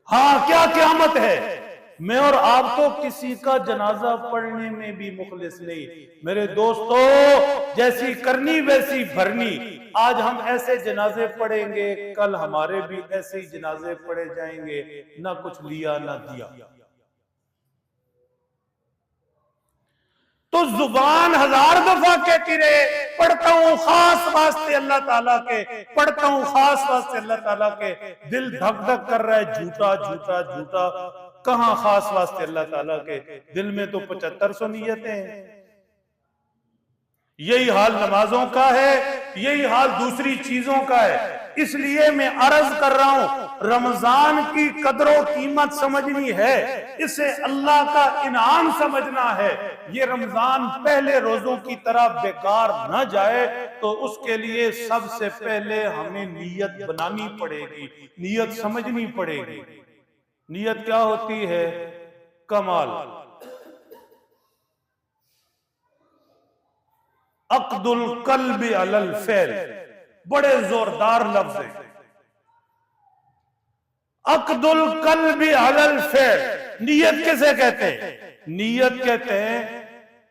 [SPEAKER 1] हाँ, क्या क़यामत है? मैं और आप तो किसी का जनाजा पढ़ने में भी मुखलिस नहीं। मेरे दोस्तों, जैसी करनी वैसी भरनी। आज हम ऐसे जनाजे पढ़ेंगे, कल हमारे भी ऐसे ही जनाजे पढ़े जाएंगे, ना कुछ लिया ना दिया। तो जुबान 1000 दफा कहती रहे पढ़ता हूं खास वास्ते अल्लाह ताला के, पढ़ता हूं खास वास्ते अल्लाह ताला के। दिल धक धक कर रहा है, झूठा झूठा झूठा। कहां खास वास्ते अल्लाह ताला के? दिल में तो 7500 नियतें हैं। यही हाल नमाजों का है, यही हाल दूसरी चीजों का है। इसलिए मैं अर्ज कर रहा हूं, रमजान की कदर कीमत समझनी है, इसे अल्लाह का इनाम समझना है। ये रमजान पहले रोजों की तरह बेकार न जाए, तो उसके लिए सबसे पहले हमें नियत बनानी पड़ेगी, नियत समझनी पड़ेगी। नियत क्या होती है? कमाल। अक़दुल क़ल्बि अलल फ़ैल, बड़े जोरदार लफ्ज है। अक़दुल क़ल्बि अलल फ़ैल, नियत किसे कहते हैं? नीयत कहते हैं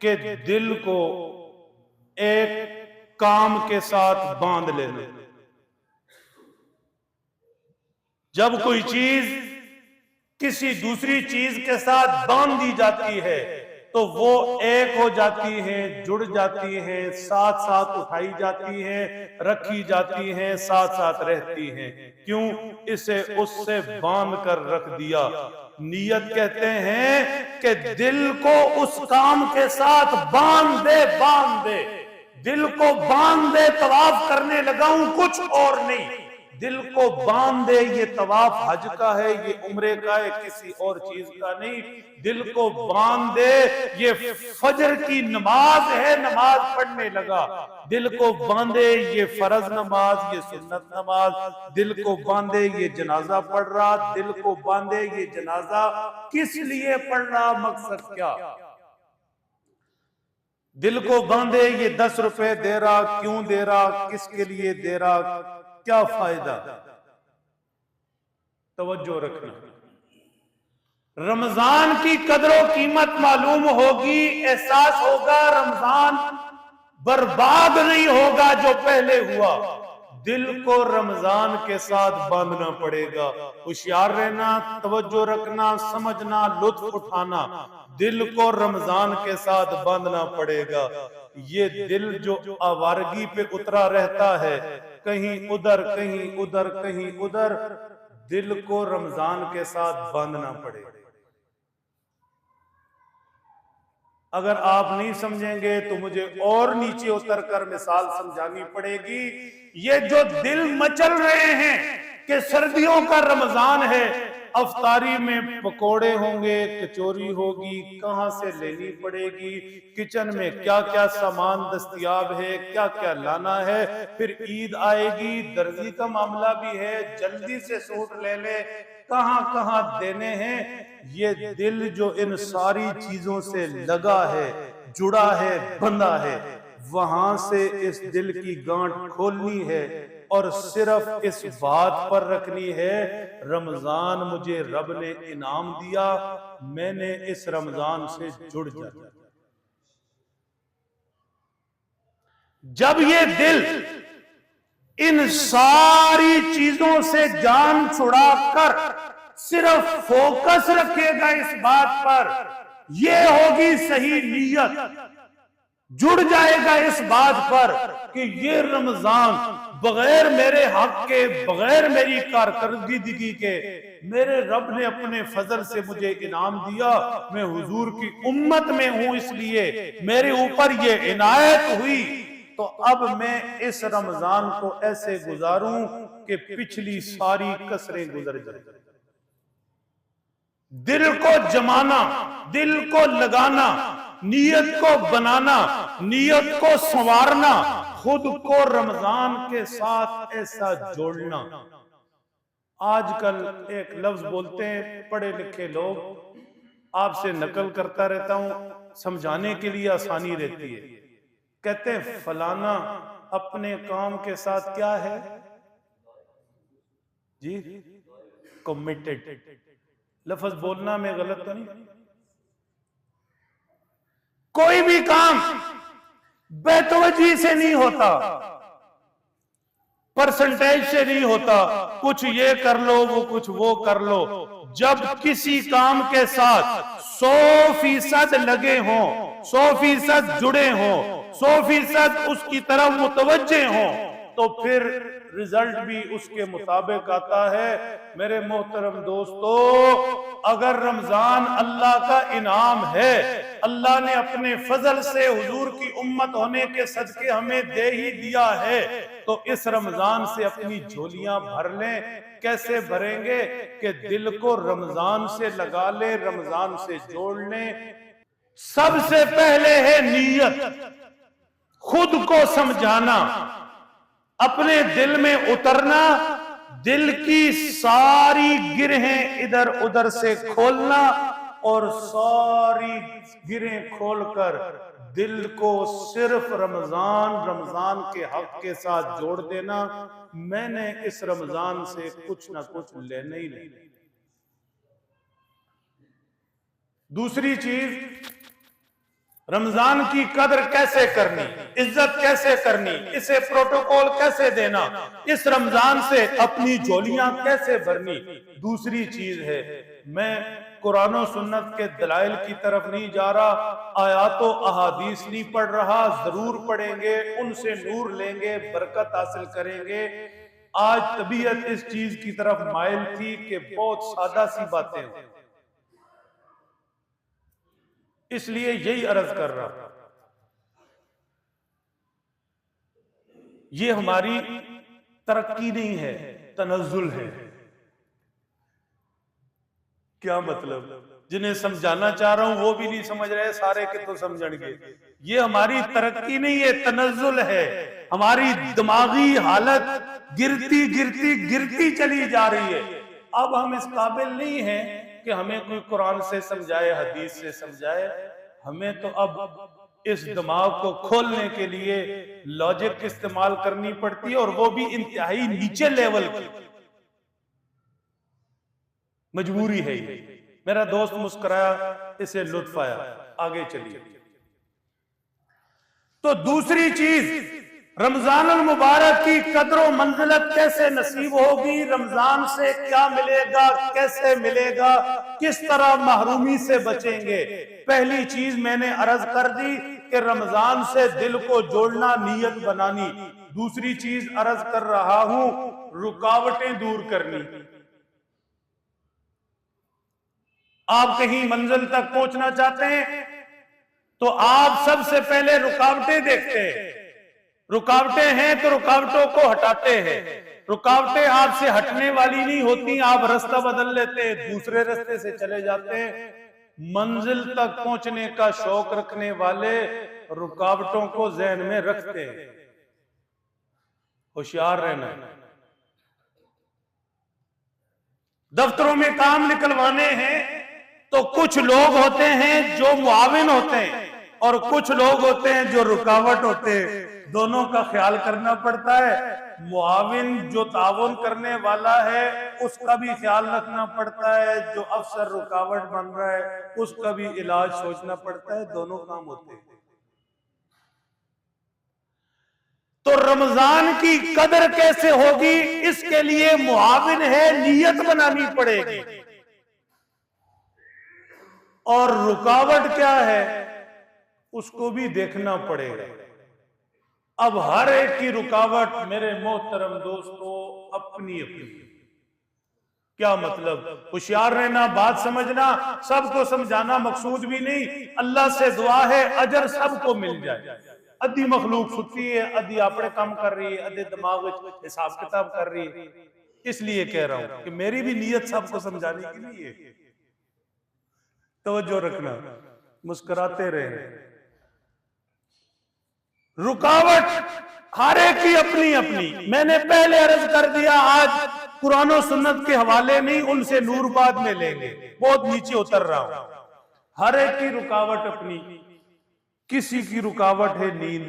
[SPEAKER 1] कि दिल को एक काम के साथ बांध लेना। जब कोई चीज किसी दूसरी चीज के साथ बांध दी जाती है तो वो एक हो जाती है, जुड़ जाती है, साथ साथ उठाई जाती है, रखी जाती है, साथ साथ रहती है। क्यों? इसे उससे बांध कर रख दिया। नियत कहते हैं कि दिल को उस काम के साथ बांध दे, दिल को बांध दे। तवाफ करने लगा हूं, कुछ और नहीं, दिल को बांध दे। ये तवाफ हज का है, ये उम्रे का है, किसी और चीज का नहीं। दिल को बांध दे। ये फजर की नमाज है, नमाज पढ़ने लगा, दिल को बांधे। ये फर्ज नमाज, ये सुन्नत नमाज, दिल को बांधे। ये जनाजा पढ़ रहा, दिल को बांधे। ये जनाजा किस लिए पढ़ रहा, मकसद क्या? दिल को बांधे। ये 10 रुपए दे रहा, क्यों दे रहा, किसके लिए दे रहा, क्या फायदा? तवज्जो रखना। रमजान की कदर कीमत मालूम होगी, एहसास होगा। रमजान बर्बाद नहीं होगा जो पहले हुआ। दिल को रमजान के साथ बांधना पड़ेगा। होशियार रहना, तवज्जो रखना, समझना, लुत्फ उठाना। दिल को रमजान के साथ बांधना पड़ेगा। ये दिल जो आवारगी पे उतरा रहता है, कहीं उधर कहीं उधर कहीं उधर, दिल को रमजान के साथ बांधना पड़ेगा। अगर आप नहीं समझेंगे तो मुझे और नीचे उतर कर मिसाल समझानी पड़ेगी। ये जो दिल मचल रहे हैं कि सर्दियों का रमजान है, अफ्तारी में पकोड़े होंगे, कचौरी होगी, कहां से लेनी पड़ेगी, किचन में क्या क्या सामान दस्तयाब है, क्या क्या लाना है, फिर ईद आएगी, दर्जी का मामला भी है, जल्दी से सूट ले ले, कहां कहां देने हैं। ये दिल जो इन सारी चीजों से लगा है, जुड़ा है, बंधा है, वहां से इस दिल की गांठ खोलनी है और सिर्फ इस बात पर रखनी है, रमजान मुझे रब ने इनाम दिया, मैंने इस रमजान से जुड़ जाना। जब ये दिल इन सारी चीजों से जान छुड़ाकर सिर्फ फोकस रखेगा इस बात पर, यह होगी सही नीयत, जुड़ जाएगा इस बात पर कि ये रमजान बगैर मेरे हक के, बगैर मेरी कारकर्दगी के, मेरे रब ने अपने फजल से मुझे इनाम दिया, मैं हुजूर की उम्मत में हूं, इसलिए मेरे ऊपर ये इनायत हुई, तो अब मैं इस रमजान को ऐसे गुजारूं कि पिछली सारी कसरें गुजर जाए। दिल को जमाना, दिल को लगाना, नीयत को बनाना, नीयत को संवारना, खुद को रमजान के साथ ऐसा जोड़ना। आजकल एक लफ्ज बोलते हैं पढ़े लिखे लोग, आपसे नकल करता रहता हूं, समझाने के लिए आसानी रहती है। कहते हैं फलाना अपने काम के साथ क्या है जी, कमिटेड। लफ्ज बोलना में गलत तो नहीं? कोई भी काम बेतवजी से नहीं होता, परसेंटेज से नहीं होता, कुछ ये कर लो, वो कुछ वो कर लो। जब किसी काम के साथ 100% लगे हों, 100% जुड़े हों, 100% उसकी तरफ मुतवज्जे हों, तो फिर रिजल्ट भी उसके मुताबिक आता है। मेरे मोहतरम दोस्तों, अगर रमजान अल्लाह का इनाम है, अल्लाह ने अपने फजल से हुजूर की उम्मत होने के सदके हमें दे ही दिया है, तो इस रमजान से अपनी झोलियां भर लें। कैसे भरेंगे? कि दिल को रमजान से लगा ले, रमजान से जोड़ लें। सबसे पहले है नीयत, खुद को समझाना, अपने दिल में उतरना, दिल की सारी गिरहें इधर उधर से खोलना और सारी गिरहें खोलकर दिल को सिर्फ रमजान के हक के साथ जोड़ देना। मैंने इस रमजान से कुछ ना कुछ लेना ही नहीं। दूसरी चीज, रमजान की कदर कैसे करनी, इज्जत कैसे करनी, इसे प्रोटोकॉल कैसे देना, इस रमजान से अपनी झोलियां कैसे भरनी। दूसरी चीज है, मैं कुरान और सुन्नत के दलाइल की तरफ नहीं जा रहा, आयातो अहादीस नहीं पढ़ रहा, जरूर पढ़ेंगे, उनसे नूर लेंगे, बरकत हासिल करेंगे। आज तबीयत इस चीज की तरफ माइल थी कि बहुत सादा सी बातें, इसलिए यही अर्ज कर रहा था। ये हमारी तरक्की नहीं है, तनज़्ज़ुल है। क्या मतलब? जिन्हें समझाना चाह रहा हूं वो भी नहीं समझ रहे, सारे के तो समझेंगे। ये हमारी तरक्की नहीं है, तनज़्ज़ुल है। हमारी दिमागी हालत गिरती गिरती गिरती चली जा रही है। अब हम इस काबिल नहीं हैं कि हमें कोई कुरान से समझाए, हदीस से समझाए। हमें तो अब इस दिमाग को खोलने के लिए लॉजिक इस्तेमाल करनी पड़ती है, और वो भी इंतहाई नीचे लेवल की मजबूरी है ये। मेरा दोस्त मुस्कुराया, इसे लुत्फ आया, आगे चलिए। तो दूसरी चीज, रमजान अल मुबारक की कदर मंजिलत कैसे नसीब होगी, रमजान से क्या मिलेगा, कैसे मिलेगा, किस तरह महरूमी से बचेंगे। पहली चीज मैंने अर्ज कर दी कि रमजान से दिल को जोड़ना, नीयत बनानी। दूसरी चीज अर्ज कर रहा हूं, रुकावटें दूर करनी। आप कहीं मंजिल तक पहुंचना चाहते हैं तो आप सबसे पहले रुकावटें देखते हैं। रुकावटें हैं तो रुकावटों को हटाते हैं। रुकावटें आपसे हटने वाली नहीं होती, आप रास्ता बदल लेते हैं, दूसरे रास्ते से चले जाते हैं। मंजिल तक पहुंचने का शौक रखने वाले रुकावटों को जहन में रखते हैं। होशियार रहना। दफ्तरों में काम निकलवाने हैं तो कुछ लोग होते हैं जो मुआविन होते हैं, और कुछ लोग होते हैं जो रुकावट होते हैं। दोनों का ख्याल करना पड़ता है। मुआविन जो ताउन करने वाला है उसका भी ख्याल रखना पड़ता है, जो अफसर रुकावट बन रहा है उसका भी इलाज सोचना पड़ता है। दोनों काम होते हैं। तो रमजान की कदर कैसे होगी, इसके लिए मुआविन है, नीयत बनानी पड़ेगी। और रुकावट क्या है उसको भी देखना पड़ेगा। अब हर एक की रुकावट मेरे मोहतरम दोस्तों अपनी अपनी। क्या मतलब? होशियार रहना, बात समझना, सबको समझाना मकसूद भी नहीं। अल्लाह से दुआ है अजर सबको मिल जाए। अद्धी मखलूक सुती है, अद्धी आपने काम कर रही है, अद्धे दिमाग हिसाब किताब कर रही है। इसलिए कह रहा हूं कि मेरी भी नीयत सबको समझाने की नहीं है। तवज्जो रखना, मुस्कुराते रहे। रुकावट हर एक की अपनी अपनी। मैंने पहले अर्ज कर दिया, आज कुरान और सुन्नत के हवाले नहीं, उनसे नूर बाद में लेंगे, बहुत नीचे उतर रहा हूं। हर एक की रुकावट अपनी। किसी की रुकावट है नींद।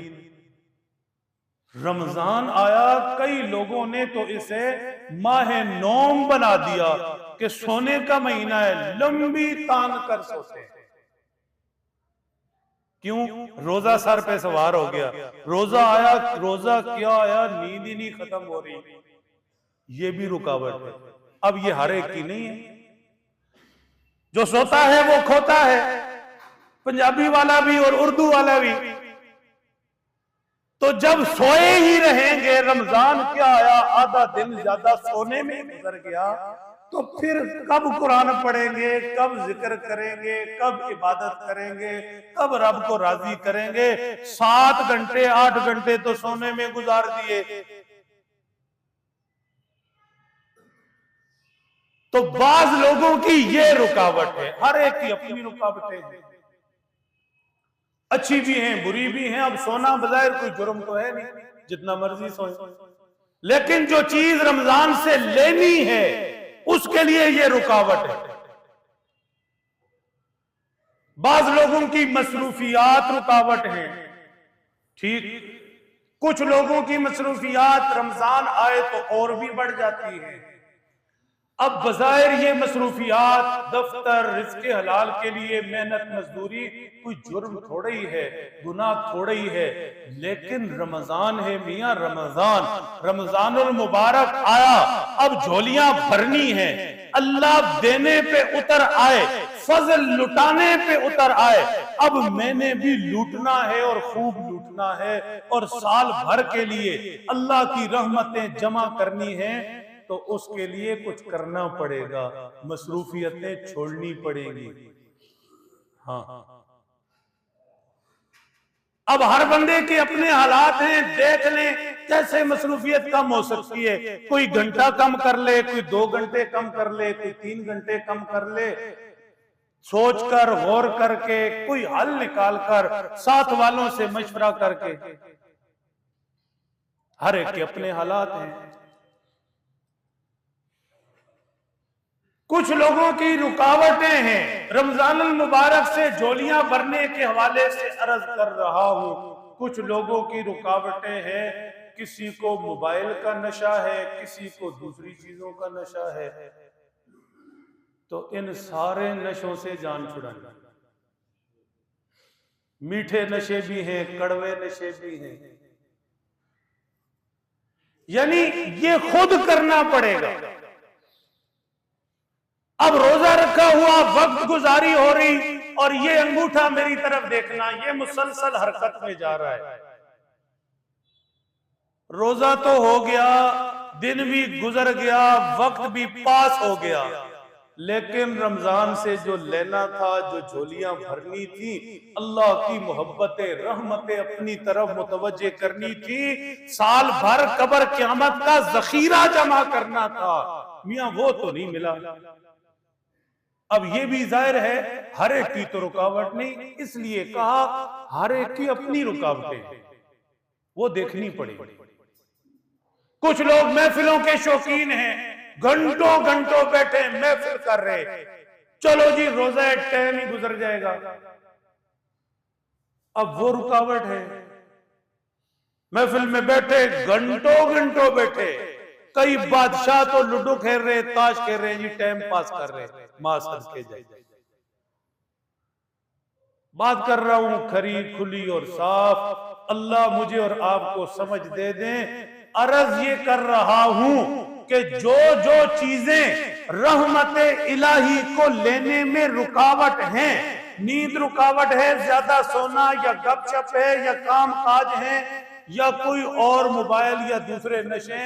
[SPEAKER 1] रमजान आया, कई लोगों ने तो इसे माह नौम बना दिया कि सोने का महीना है, लंबी तान कर सोते हैं। क्यों? रोजा सर पे सवार हो गया, रोजा आया, रोजा क्या आया, नींद ही नहीं खत्म हो रही। ये भी रुकावट है। अब ये हर एक की नहीं है। जो सोता है वो खोता है, पंजाबी वाला भी और उर्दू वाला भी। तो जब सोए ही रहेंगे, रमजान क्या आया, आधा दिन ज्यादा सोने में गुजर गया, तो फिर कब कुरान पढ़ेंगे, कब जिक्र करेंगे, कब इबादत करेंगे, कब रब को राजी करेंगे? 7 घंटे 8 घंटे तो सोने में गुजार दिए। तो बाज लोगों की ये रुकावट है। हर एक की अपनी रुकावटें हैं, अच्छी भी हैं, बुरी भी हैं। अब सोना बजाय कोई जुर्म तो है नहीं, जितना मर्जी सोए। लेकिन जो चीज रमजान से लेनी है उसके लिए ये रुकावट है। बाज लोगों की मसरूफियात रुकावट है, ठीक। कुछ लोगों की मसरूफियात रमजान आए तो और भी बढ़ जाती है। अब बज़ाहिर ये मसरूफियात, दफ्तर, रिज़्क़ हलाल के लिए मेहनत मजदूरी कोई जुर्म थोड़ा ही है, गुनाह थोड़ा ही है। लेकिन रमजान है मियाँ, रमजानुल मुबारक आया, अब झोलियां भरनी है। अल्लाह देने पे उतर आए, फजल लुटाने पे उतर आए। अब मैंने भी लूटना है और खूब लूटना है, और साल भर के लिए अल्लाह की रहमतें जमा करनी है। तो उसके लिए कुछ करना पड़ेगा, मसरूफियतें छोड़नी पड़ेंगी। हाँ, अब हर बंदे के अपने हालात हैं, देख लें कैसे मसरूफियत कम हो सकती है। कोई घंटा कम कर ले, कोई 2 घंटे कम कर ले, कोई 3 घंटे कम कर ले। सोचकर, गौर करके, कोई हल निकाल कर, साथ वालों से मशवरा करके। हर एक के अपने हालात हैं। कुछ लोगों की रुकावटें हैं। रमजानुल मुबारक से झोलियां भरने के हवाले से अर्ज कर रहा हूं। कुछ लोगों की रुकावटें हैं, किसी को मोबाइल का नशा है, किसी को दूसरी चीजों का नशा है। तो इन सारे नशों से जान छुड़ाना। मीठे नशे भी हैं, कड़वे नशे भी हैं, यानी ये खुद करना पड़ेगा। अब रोजा रखा हुआ, वक्त गुजारी हो रही, और ये अंगूठा मेरी तरफ देखना, ये मुसलसल हरकत में जा रहा है। रोजा तो हो गया, दिन भी गुजर गया, वक्त भी पास हो गया, लेकिन रमजान से जो लेना था, जो झोलियां भरनी थी, अल्लाह की मोहब्बतें, रहमतें अपनी तरफ मुतवज्जे करनी थी, साल भर कब्र क़यामत का जखीरा जमा करना था, मियां वो तो नहीं मिला। अब ये भी जाहिर है हर एक की तो रुकावट नहीं, इसलिए कहा हर एक की अपनी रुकावटें, वो देखनी पड़ेगी। कुछ लोग महफिलों के शौकीन हैं, घंटों घंटों बैठे महफिल कर रहे, चलो जी रोजा टाइम ही गुजर जाएगा। अब वो रुकावट है। महफिल में बैठे घंटों घंटों बैठे, कई बादशाह तो लूडो खेल रहे, ताश खेल रहे, जी टाइम पास कर रहे। मासद के जाए बात कर रहा हूं खरी खुली और साफ, अल्लाह मुझे और आपको समझ दे दें। अर्ज ये कर रहा हूं कि जो जो चीजें रहमते इलाही को लेने में रुकावट हैं, नींद रुकावट है, ज्यादा सोना या गपशप है, या काम काज है, या कोई और मोबाइल या दूसरे नशे,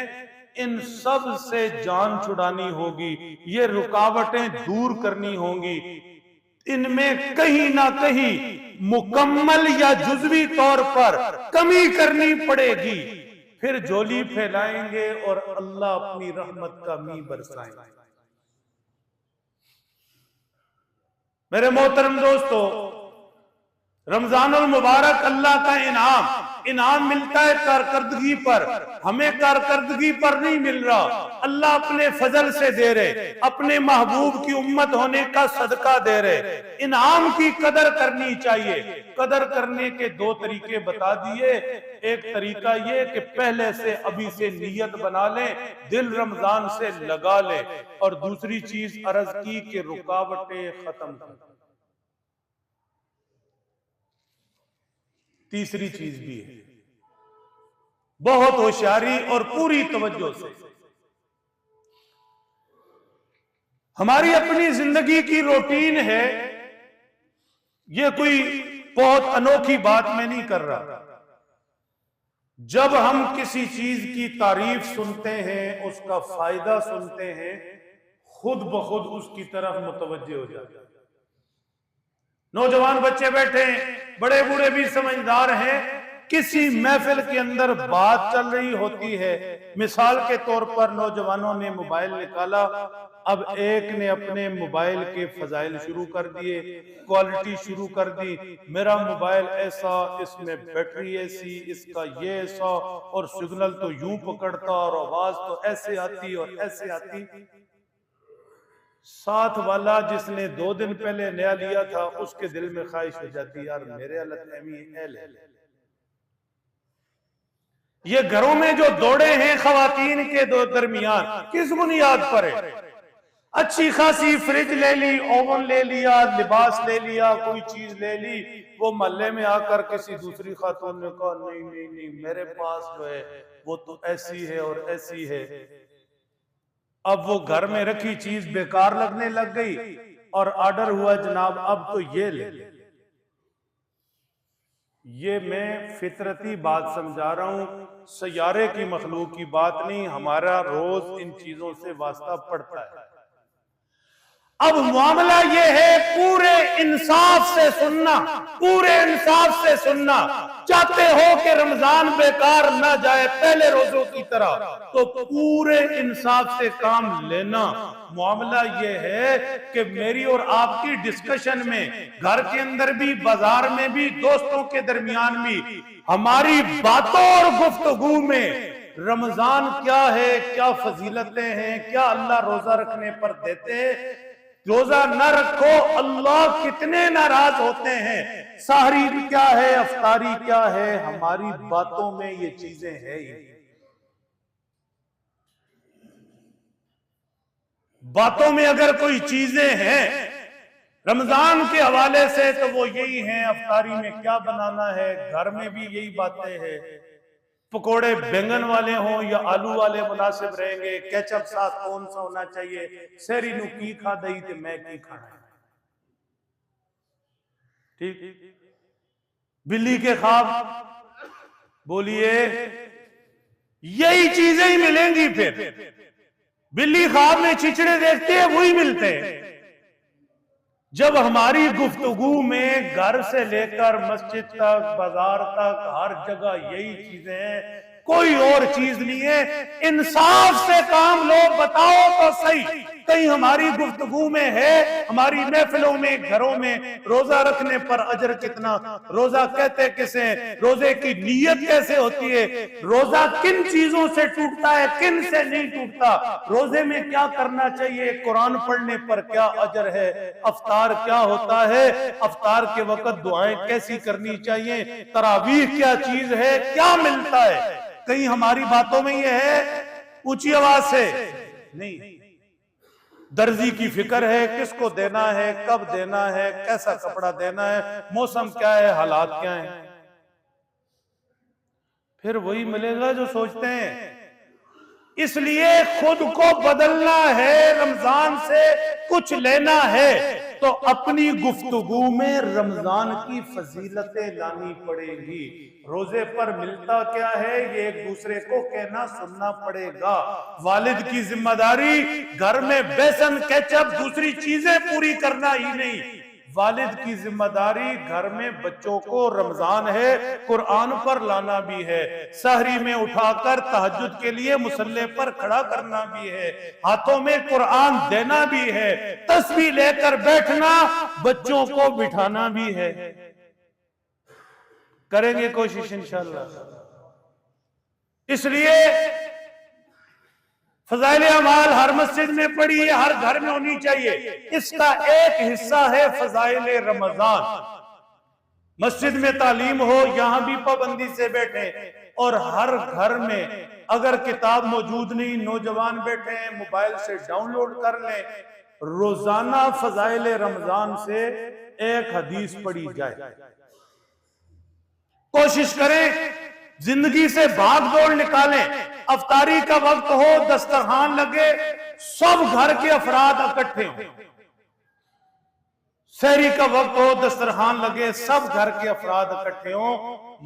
[SPEAKER 1] इन सब से जान छुड़ानी होगी, ये रुकावटें दूर करनी होंगी। इनमें कहीं ना कहीं मुकम्मल या जुज़वी तौर पर कमी करनी पड़ेगी, फिर झोली फैलाएंगे और अल्लाह अपनी रहमत का मी बरसाएंगे। मेरे मोहतरम दोस्तों, रमजानुल मुबारक अल्लाह का इनाम मिलता है कारकर्दगी पर, हमें कारकर्दगी पर नहीं मिल रहा, अल्लाह अपने फजल से दे रहे, अपने महबूब की उम्मत होने का सदका दे रहे। इनाम की कदर करनी चाहिए। कदर करने के 2 तरीके बता दिए। एक तरीका ये कि पहले से अभी से नियत बना लें, दिल रमजान से लगा ले, और दूसरी चीज अर्ज की कि रुकावटें खत्म कर। तीसरी चीज भी है, बहुत होशियारी और पूरी तवज्जो से। हमारी अपनी जिंदगी की रूटीन है, ये कोई बहुत अनोखी बात मैं नहीं कर रहा। जब हम किसी चीज की तारीफ सुनते हैं, उसका फायदा सुनते हैं, खुद ब खुद उसकी तरफ मुतवज्जे हो जाते हैं। नौजवान बच्चे बैठे हैं, बड़े बूढ़े भी समझदार हैं, किसी महफिल के अंदर बात चल रही होती है, मिसाल के तौर पर नौजवानों ने मोबाइल निकाला, अब एक ने अपने मोबाइल के फजाइल शुरू कर दिए, क्वालिटी शुरू कर दी, मेरा मोबाइल ऐसा, इसमें बैटरी ऐसी, इसका ये ऐसा, और सिग्नल तो यूं पकड़ता, और आवाज तो ऐसे आती और ऐसे आती। साथ वाला जिसने 2 दिन पहले नया लिया था, उसके दिल में ख्वाहिश हो जाती, यार मेरे ये घरों में जो दौड़े हैं खवातीन के दो दरमियान, किस बुनियाद पर है? अच्छी खासी फ्रिज ले ली, ओवन ले लिया, लिबास ले लिया, कोई चीज ले ली, वो मोहल्ले में आकर किसी दूसरी खातून ने कहा नहीं नहीं नहीं मेरे पास जो है वो तो ऐसी है और ऐसी है। अब वो घर में रखी चीज बेकार लगने लग गई और ऑर्डर हुआ जनाब अब तो ये ले। ये मैं फितरती बात समझा रहा हूं, सैयारे की मखलूक की बात नहीं, हमारा रोज इन चीजों से वास्ता पड़ता है। अब मामला ये है पूरे इंसाफ से सुनना, पूरे इंसाफ से सुनना। चाहते हो कि रमजान बेकार ना जाए पहले रोजों की तरह, तो पूरे इंसाफ से काम लेना। मामला ये है कि मेरी और आपकी डिस्कशन में, घर के अंदर भी, बाजार में भी, दोस्तों के दरमियान भी, हमारी बातों और गुफ्तगू में रमजान क्या है, क्या फजीलतें हैं, क्या अल्लाह रोजा रखने पर देते हैं, रोजा न रखो अल्लाह कितने नाराज होते हैं, सहरी क्या है, अफ्तारी क्या है, हमारी बातों में ये चीजें हैं ही। बातों में अगर कोई चीजें हैं रमजान के हवाले से तो वो यही हैं, अफ्तारी में क्या बनाना है, घर में भी यही बातें हैं। पकोड़े बैंगन वाले हों या आलू वाले मुनासिब रहेंगे, केचप साथ कौन सा होना चाहिए, सहरी नु की खा दई ते मैं की खाना है। ठीक, बिल्ली के ख्वाब बोलिए, यही चीजें ही मिलेंगी। फिर बिल्ली ख्वाब में चिचड़े देखते हैं वही मिलते हैं। जब हमारी गुफ्तगू में घर से लेकर मस्जिद तक, बाजार तक, हर जगह यही चीजें हैं, कोई और चीज नहीं है। इंसाफ से काम लो, बताओ तो सही कहीं हमारी गुफ्तगू में है, हमारी महफिलों में, घरों में रोजा रखने पर अजर कितना, रोजा कहते किसे, रोजे की नीयत कैसे होती है, रोजा किन चीजों से टूटता है, किन से नहीं टूटता, रोजे में क्या करना चाहिए, कुरान पढ़ने पर क्या अजर है, अफ्तार क्या होता है, अफ्तार के वक्त दुआएं कैसी करनी चाहिए, तरावीह क्या चीज है, क्या मिलता है। कहीं हमारी बातों में यह है ऊंची आवाज से नहीं, दर्जी की फिक्र है, किसको देना है, कब देना है, कैसा कपड़ा देना है, मौसम क्या है, हालात क्या है। फिर वही मिलेगा जो सोचते हैं। इसलिए खुद को बदलना है, रमजान से कुछ लेना है तो अपनी गुफ्तगू में रमजान की फजीलतें लानी पड़ेगी। रोजे पर मिलता क्या है ये एक दूसरे को कहना सुनना पड़ेगा। वालिद की जिम्मेदारी घर में बेसन, केचप, दूसरी चीजें पूरी करना ही नहीं, वालिद की जिम्मेदारी घर में बच्चों को रमजान है कुरान पर लाना भी है, सहरी में उठाकर तहज्जुद के लिए मुसल्ले पर खड़ा करना भी है, हाथों में कुरान देना भी है, तस्बीह लेकर बैठना, बच्चों को बिठाना भी है। करेंगे कोशिश इंशाअल्लाह। इसलिए फजाइल अमाल हर मस्जिद में पड़ी है, हर घर में होनी चाहिए। इसका एक हिस्सा है फजाइल रमजान। मस्जिद में तालीम हो, यहां भी पाबंदी से बैठे, और हर घर में अगर किताब मौजूद नहीं, नौजवान बैठे हैं मोबाइल से डाउनलोड कर लें, रोजाना फजाइल रमजान से एक हदीस पढ़ी जाए। कोशिश करें जिंदगी से भाग दौड़ निकालें। अफ्तारी का वक्त हो, दस्तरखान लगे, सब घर के अफराद इकट्ठे हों। सहरी का वक्त हो, दस्तरखान लगे, सब घर के अफराद इकट्ठे हों।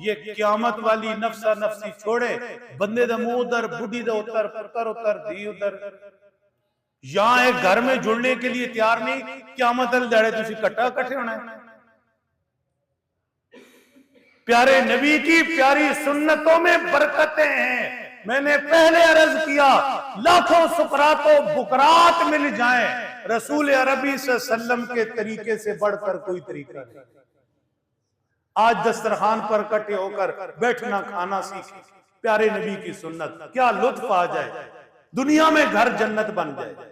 [SPEAKER 1] ये क्यामत वाली नफ्सा नफ्सी छोड़े, बंदे दा मुंह उधर, बुढ़ी दा उधर, पुत्र उधर, धी उधर। यहां एक घर में जुड़ने के लिए तैयार नहीं, क्यामत वाले दिहाड़े तुसी इकट्ठे होना है। प्यारे नबी की प्यारी सुन्नतों में बरकतें हैं। मैंने पहले अर्ज किया, लाखों सुकरातो बुकरात मिल जाएं, रसूल अरबी सल्लम के तरीके से बढ़कर कोई तरीका नहीं। आज दस्तरखान पर इकट्ठे होकर बैठना खाना सीखें, प्यारे नबी की सुन्नत, क्या लुत्फ आ जाए, दुनिया में घर जन्नत बन जाए।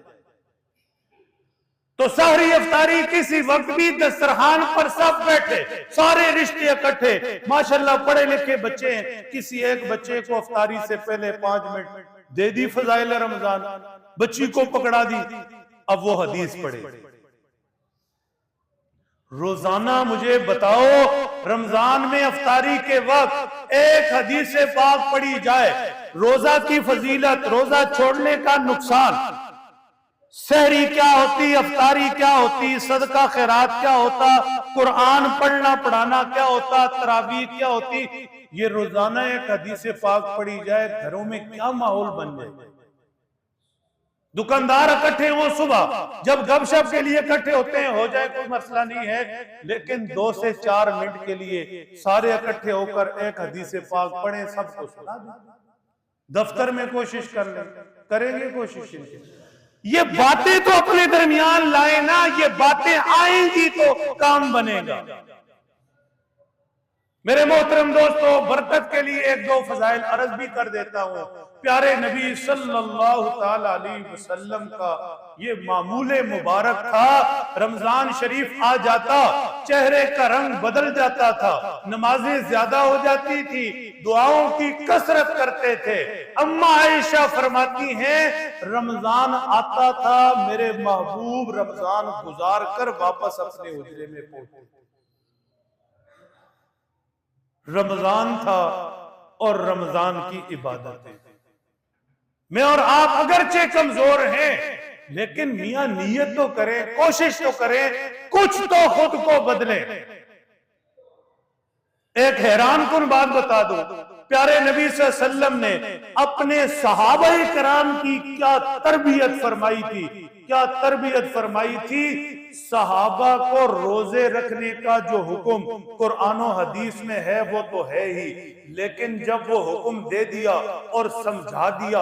[SPEAKER 1] तो सहरी अफ्तारी किसी वक्त भी दस्तरखान पर सब बैठे, सारे रिश्ते इकट्ठे, माशाल्लाह पढ़े लिखे बच्चे हैं, किसी एक बच्चे को अफ्तारी से पहले 5 मिनट दे दी फजाइल रमजान, बच्ची को पकड़ा दी, अब वो हदीस पढ़े, रोजाना मुझे बताओ रमजान में अफ्तारी के वक्त एक हदीस पाक पढ़ी जाए, रोजा की फजीलत, रोजा छोड़ने का नुकसान, सहरी क्या होती, अफ्तारी क्या होती, सदका खैरात क्या होता, कुरान पढ़ना पढ़ाना क्या होता, तरावी क्या होती, ये रोजाना एक हदीस पाक पढ़ी जाए, घरों में क्या माहौल बन जाए। दुकानदार इकट्ठे हो सुबह, जब गपशप के लिए इकट्ठे होते हैं हो जाए कोई मसला नहीं है, लेकिन 2 से 4 मिनट के लिए सारे इकट्ठे होकर एक हदीस पाक पढ़ें, सबको सुना दें। दफ्तर में कोशिश कर लें, करेंगे कोशिश, ये बातें तो अपने दरमियान लाए ना, ये बातें आएंगी तो काम बनेगा। मेरे मोहतरम दोस्तों, बरकत के लिए 1-2 फजाइल अर्ज भी कर देता हूं। प्यारे नबी सल्लल्लाहु ताला अलैहि वसल्लम का ये मामूले मुबारक था, रमजान शरीफ आ जाता चेहरे का रंग बदल जाता था, नमाजें ज्यादा हो जाती थी, दुआओं की कसरत करते थे। अम्मा आयशा फरमाती हैं, रमजान आता था, मेरे महबूब रमजान गुजार कर वापस अपने हुजरे में पहुंचे। रमजान था और रमजान की इबादतें। मैं और आप अगरचे कमजोर हैं, लेकिन मियां नियत तो करें, कोशिश तो करें, कुछ तो खुद को बदलें। एक हैरान कुन बात बता दूं, प्यारे नबी सल्लल्लाहु अलैहि वसल्लम ने अपने सहाबाए कराम की क्या तरबियत फरमाई थी, क्या तरबियत फरमाई थी। सहाबा को रोजे रखने का जो हुक्म कुरान और हदीस में है वो तो है ही, लेकिन जब वो हुक्म दे दिया और समझा दिया,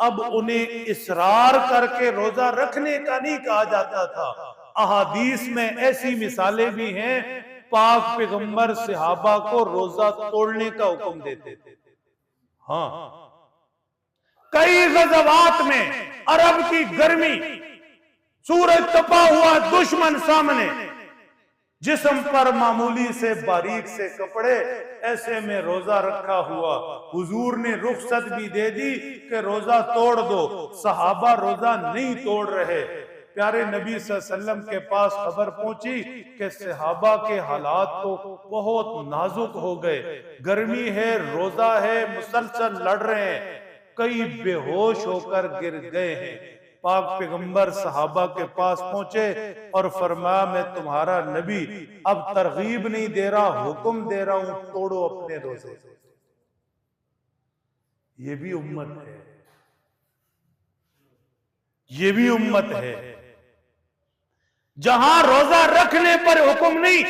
[SPEAKER 1] अब उन्हें इसरार करके रोजा रखने का नहीं कहा जाता था। अहादीस में ऐसी मिसालें भी हैं, पाक पैगंबर सहाबा को रोजा तोड़ने का हुक्म देते थे। हाँ, कई गज़वात में अरब की गर्मी, सूरज तपा हुआ, दुश्मन सामने, जिस्म पर मामूली से बारीक से कपड़े, ऐसे में रोजा रखा हुआ, हुजूर ने रुख्सत भी दे दी कि रोजा तोड़ दो। सहाबा रोजा नहीं तोड़ रहे। प्यारे नबी सल्लल्लाहु अलैहि वसल्लम के पास खबर पहुंची कि सहाबा के हालात तो बहुत नाजुक हो गए, गर्मी है, रोजा है, मुसलसल लड़ रहे हैं, कई बेहोश होकर गिर गए हैं। पाक पैगंबर सहाबा के पास पहुंचे और फरमाया, मैं तुम्हारा नबी अब तरगीब नहीं दे रहा, हुक्म दे रहा हूं, तोड़ो अपने रोजे। ये भी उम्मत है, ये भी उम्मत है। जहां रोजा रखने पर हुक्म नहीं,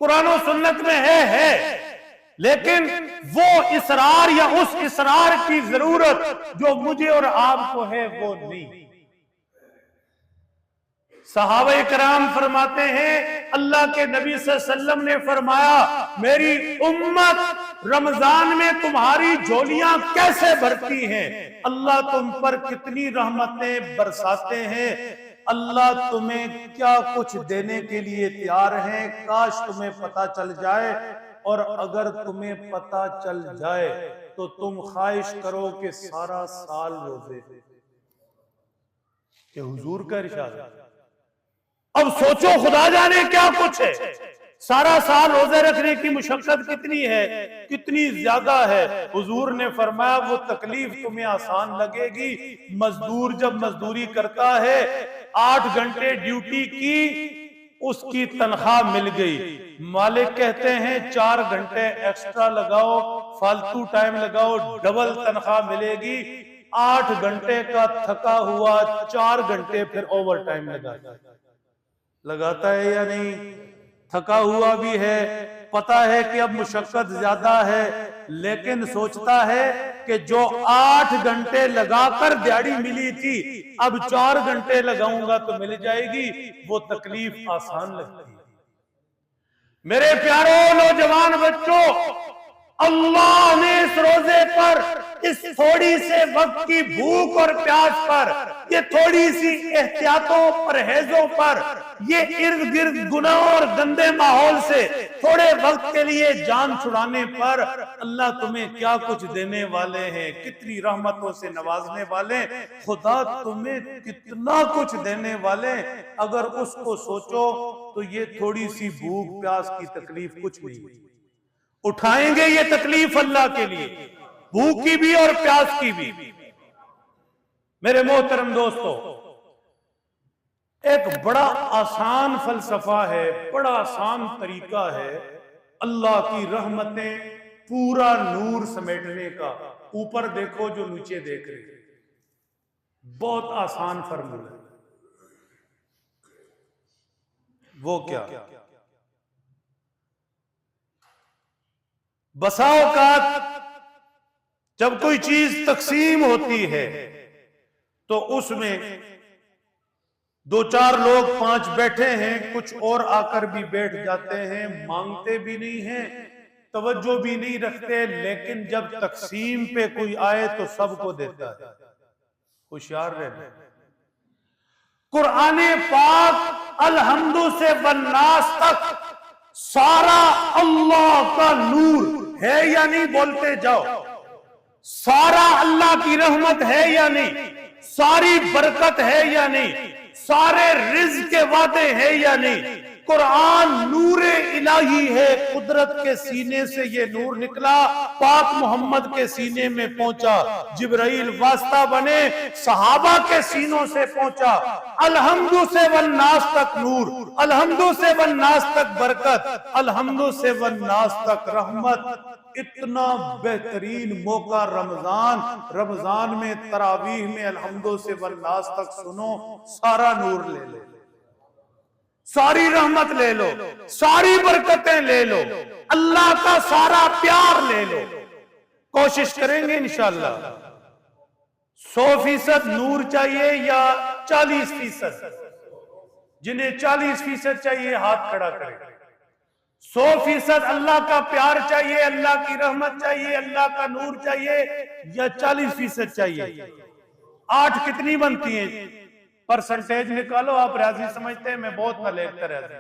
[SPEAKER 1] कुरान और सुन्नत में है, लेकिन वो इसरार या उस इसरार की जरूरत जो मुझे और आपको है वो नहीं। सहाबा कराम फरमाते हैं, अल्लाह के नबी सल्लल्लाहु अलैहि वसल्लम ने फरमाया, मेरी उम्मत रमजान में तुम्हारी झोलियां कैसे भरती हैं, अल्लाह तुम पर कितनी रहमतें बरसाते हैं, अल्लाह तुम्हें क्या कुछ देने के लिए तैयार है, काश तुम्हें पता चल जाए। और अगर तुम्हें पता चल जाए तो तुम ख्वाहिश करो कि सारा साल रोजे। कि हुजूर का इरशाद। अब सोचो, खुदा जाने क्या कुछ है, सारा साल रोजे रखने की मुशक्कत कितनी है, कितनी ज्यादा है। हुजूर ने फरमाया, वो तकलीफ तुम्हें आसान लगेगी। मजदूर जब मजदूरी करता है, 8 घंटे ड्यूटी की, उसकी तनख्वाह मिल गई, मालिक कहते हैं 4 घंटे एक्स्ट्रा लगाओ, फालतू टाइम लगाओ, डबल तनख्वाह मिलेगी। 8 घंटे का थका हुआ 4 घंटे फिर ओवर टाइम लगाता है या नहीं? थका हुआ भी है, पता है कि अब मुशक्कत ज्यादा है, लेकिन सोचता है कि जो 8 घंटे लगाकर दिहाड़ी मिली थी, अब 4 घंटे लगाऊंगा तो मिल जाएगी। वो तकलीफ आसान लगती है। मेरे प्यारों नौजवान बच्चों, अल्लाह ने इस रोजे पर, इस थोड़ी से वक्त की भूख और प्यास पर ये थोड़ी सी एहतियातों परहेजों पर, ये इर्द गिर्द गुनाह और गंदे माहौल से थोड़े वक्त के लिए जान छुड़ाने पर अल्लाह तुम्हें क्या कुछ देने वाले हैं, कितनी रहमतों से नवाजने वाले। खुदा तुम्हें कितना कुछ देने वाले, अगर उसको सोचो तो ये थोड़ी सी भूख प्यास की तकलीफ कुछ नहीं। उठाएंगे ये तकलीफ अल्लाह के लिए, भूख की भी और प्यास की भी। मेरे मोहतरम दोस्तों, एक बड़ा आसान फलसफा है, बड़ा आसान तरीका है अल्लाह की रहमतें पूरा नूर समेटने का। ऊपर देखो जो नीचे देख रहे, बहुत आसान फॉर्मूला। वो क्या? बसा औकात जब कोई चीज तकसीम होती है तो उसमें दो चार लोग, पांच बैठे हैं, कुछ और आकर भी बैठ जाते हैं, मांगते भी नहीं हैं, तवज्जो भी नहीं रखते, लेकिन जब तकसीम पे कोई आए तो सबको देता है। होशियार रहना। कुरान पाक अलहम्दु से वन्नास तक सारा अल्लाह का नूर है या नहीं? बोलते जाओ। सारा अल्लाह की रहमत है या नहीं? सारी बरकत है या नहीं? सारे रिज़्क़ के वादे हैं या नहीं? कुरान नूरे इलाही है, कुदरत के सीने से ये नूर निकला, पाक मोहम्मद के सीने में पहुंचा, जिब्राइल वास्ता बने, सहाबा के सीनों से पहुंचा। अलहम्दु से वन्नास तक नूर, अलहम्दु से वन्नास तक बरकत, अलहम्दु से वन्नास तक रहमत। इतना बेहतरीन मौका रमजान, रमजान में तरावीह में अलहम्दु से वन्नास तक सुनो, सारा नूर ले लो, सारी रहमत ले लो, सारी बरकतें ले लो, अल्लाह का सारा प्यार ले लो। कोशिश करेंगे इंशाअल्लाह। 100% नूर चाहिए या 40%? जिन्हें 40% चाहिए हाथ खड़ा करें। 100% अल्लाह का प्यार चाहिए, अल्लाह की रहमत चाहिए, अल्लाह का नूर चाहिए, या 40% चाहिए? 8 कितनी बनती है? परसेंटेज निकालो। आप रियाजी समझते हैं, मैं बहुत नलेख रियाजी।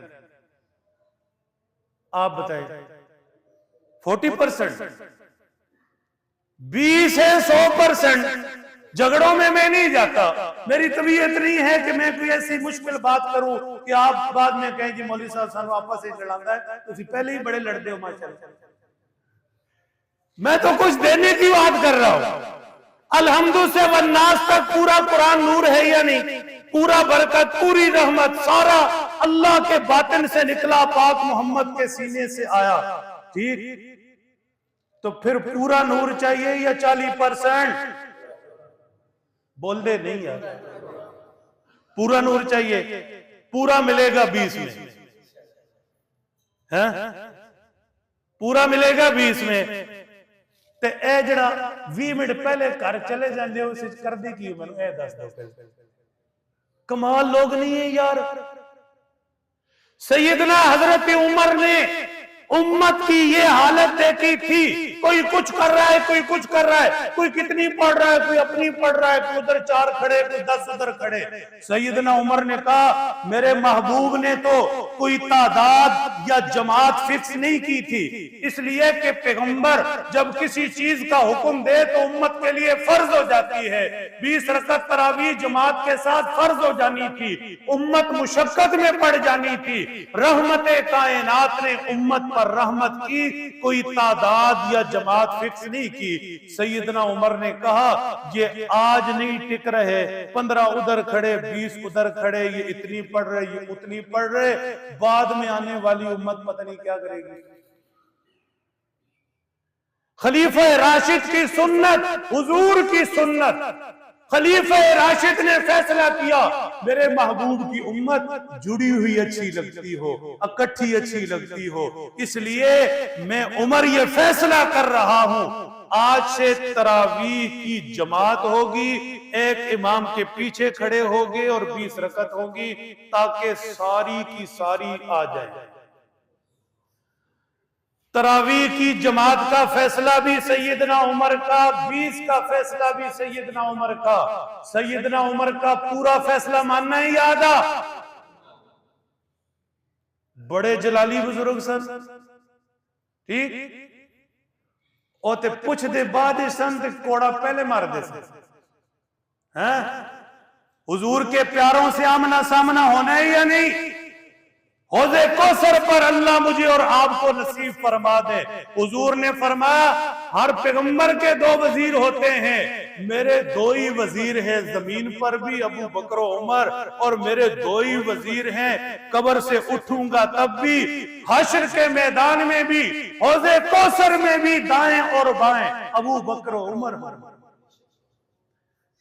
[SPEAKER 1] आप बताइए। 40%? 20 है 100%। झगड़ों में मैं नहीं जाता, मेरी तबीयत नहीं है कि मैं कोई ऐसी मुश्किल बात करूं कि आप बाद में कहें कि मौलवी साहब सानू आपस से लड़ाता है, तो पहले ही बड़े लड़ते हो माशाल्लाह। मैं तो कुछ देने की बात कर रहा हूं। अलहम्दु से वन्नास तक पूरा कुरान नूर है या नहीं? पूरा बरकत, पूरी रहमत, सारा अल्लाह के बातिन से निकला, पाक मोहम्मद के सीने से आया। ठीक, तो फिर पूरा नूर चाहिए या 40%? बोल दे नहीं यार। पूरा नूर चाहिए। पूरा मिलेगा 20 में, है? पूरा मिलेगा 20 में। ते ए जड़ा 20 मिनट पहले घर चले जाते हो, उसे कर दी की मैनू ए दस दो। कमाल लोग नहीं है यार। सैयदना हजरत उमर ने उम्मत की ये हालत देखी थी, कोई कुछ कर रहा है, कोई कुछ कर रहा है, कोई कितनी पढ़ रहा है, कोई अपनी पढ़ रहा है, कोई उधर 4 खड़े, कोई 10 उधर खड़े। सैयदना उमर ने कहा मेरे महबूब ने तो कोई तादाद या जमात फिक्स नहीं की थी, इसलिए कि पैगंबर जब किसी चीज का हुक्म दे तो उम्मत के लिए फर्ज हो जाती है। 20 रकअत तरावी जमात के साथ फर्ज हो जानी थी, उम्मत मुशक्कत में पड़ जानी थी। रहमत कायनात ने उम्मत पर रहमत की, कोई तादाद या जमात फिक्स नहीं की। सैयदना उमर ने कहा ये आज नहीं टिक रहे, 15 उधर खड़े, 20 उधर खड़े, ये इतनी पढ़ रहे, ये उतनी पढ़ रहे, बाद में आने वाली उम्मत पता नहीं क्या करेगी। खलीफा राशिद की सुन्नत, हुजूर की सुन्नत, खलीफा राशिद ने फैसला किया मेरे महबूब की उम्मत जुड़ी हुई अच्छी लगती हो, इकट्ठी अच्छी लगती हो, इसलिए मैं उमर ये फैसला कर रहा हूं आज से तरावीह की जमात होगी, एक इमाम के पीछे खड़े होंगे और 20 रकअत होगी ताकि सारी की सारी आ जाए। तरावी की जमात का फैसला भी सैयदना उमर का, 20 का फैसला भी सैयदना उमर का। सैयदना उमर का पूरा फैसला मानना है या आधा? बड़े जलाली बुजुर्ग सन, ठीक, और ते पुछ दे बाद संत कोड़ा पहले मार दे हैं। हुजूर के प्यारों से आमना सामना होना है या नहीं? हौज़े कौसर पर अल्लाह मुझे और आपको नसीब फरमा दे। हुजूर ने फरमाया हर पैगंबर के 2 वजीर होते हैं, मेरे 2 ही वजीर हैं जमीन पर भी, अबू बकर उमर, और मेरे 2 ही वजीर हैं कब्र से उठूंगा तब भी, हश्र के मैदान में भी, हौज़े कौसर में भी, दाएं और बाएं अबू बकर उमर।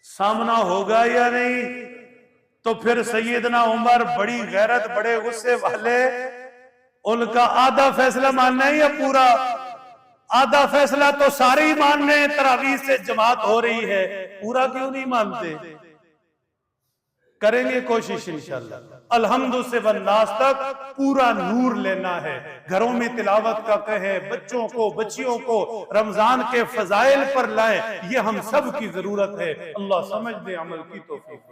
[SPEAKER 1] सामना होगा या नहीं? तो फिर सैयदना उमर बड़ी गैरत, बड़े गुस्से वाले, उनका आधा फैसला मानना है या पूरा? आधा फैसला तो सारे ही मान रहे हैं, तरावीह से जमात हो रही है, पूरा क्यों नहीं मानते? करेंगे कोशिश इंशाअल्लाह। अल्हम्दु से वन्नास तक पूरा नूर लेना है। घरों में तिलावत का कहें, बच्चों को बच्चियों को रमजान के फजाइल पर लाएं, ये हम सब की जरूरत है। अल्लाह समझ दे, अमल की तौफीक।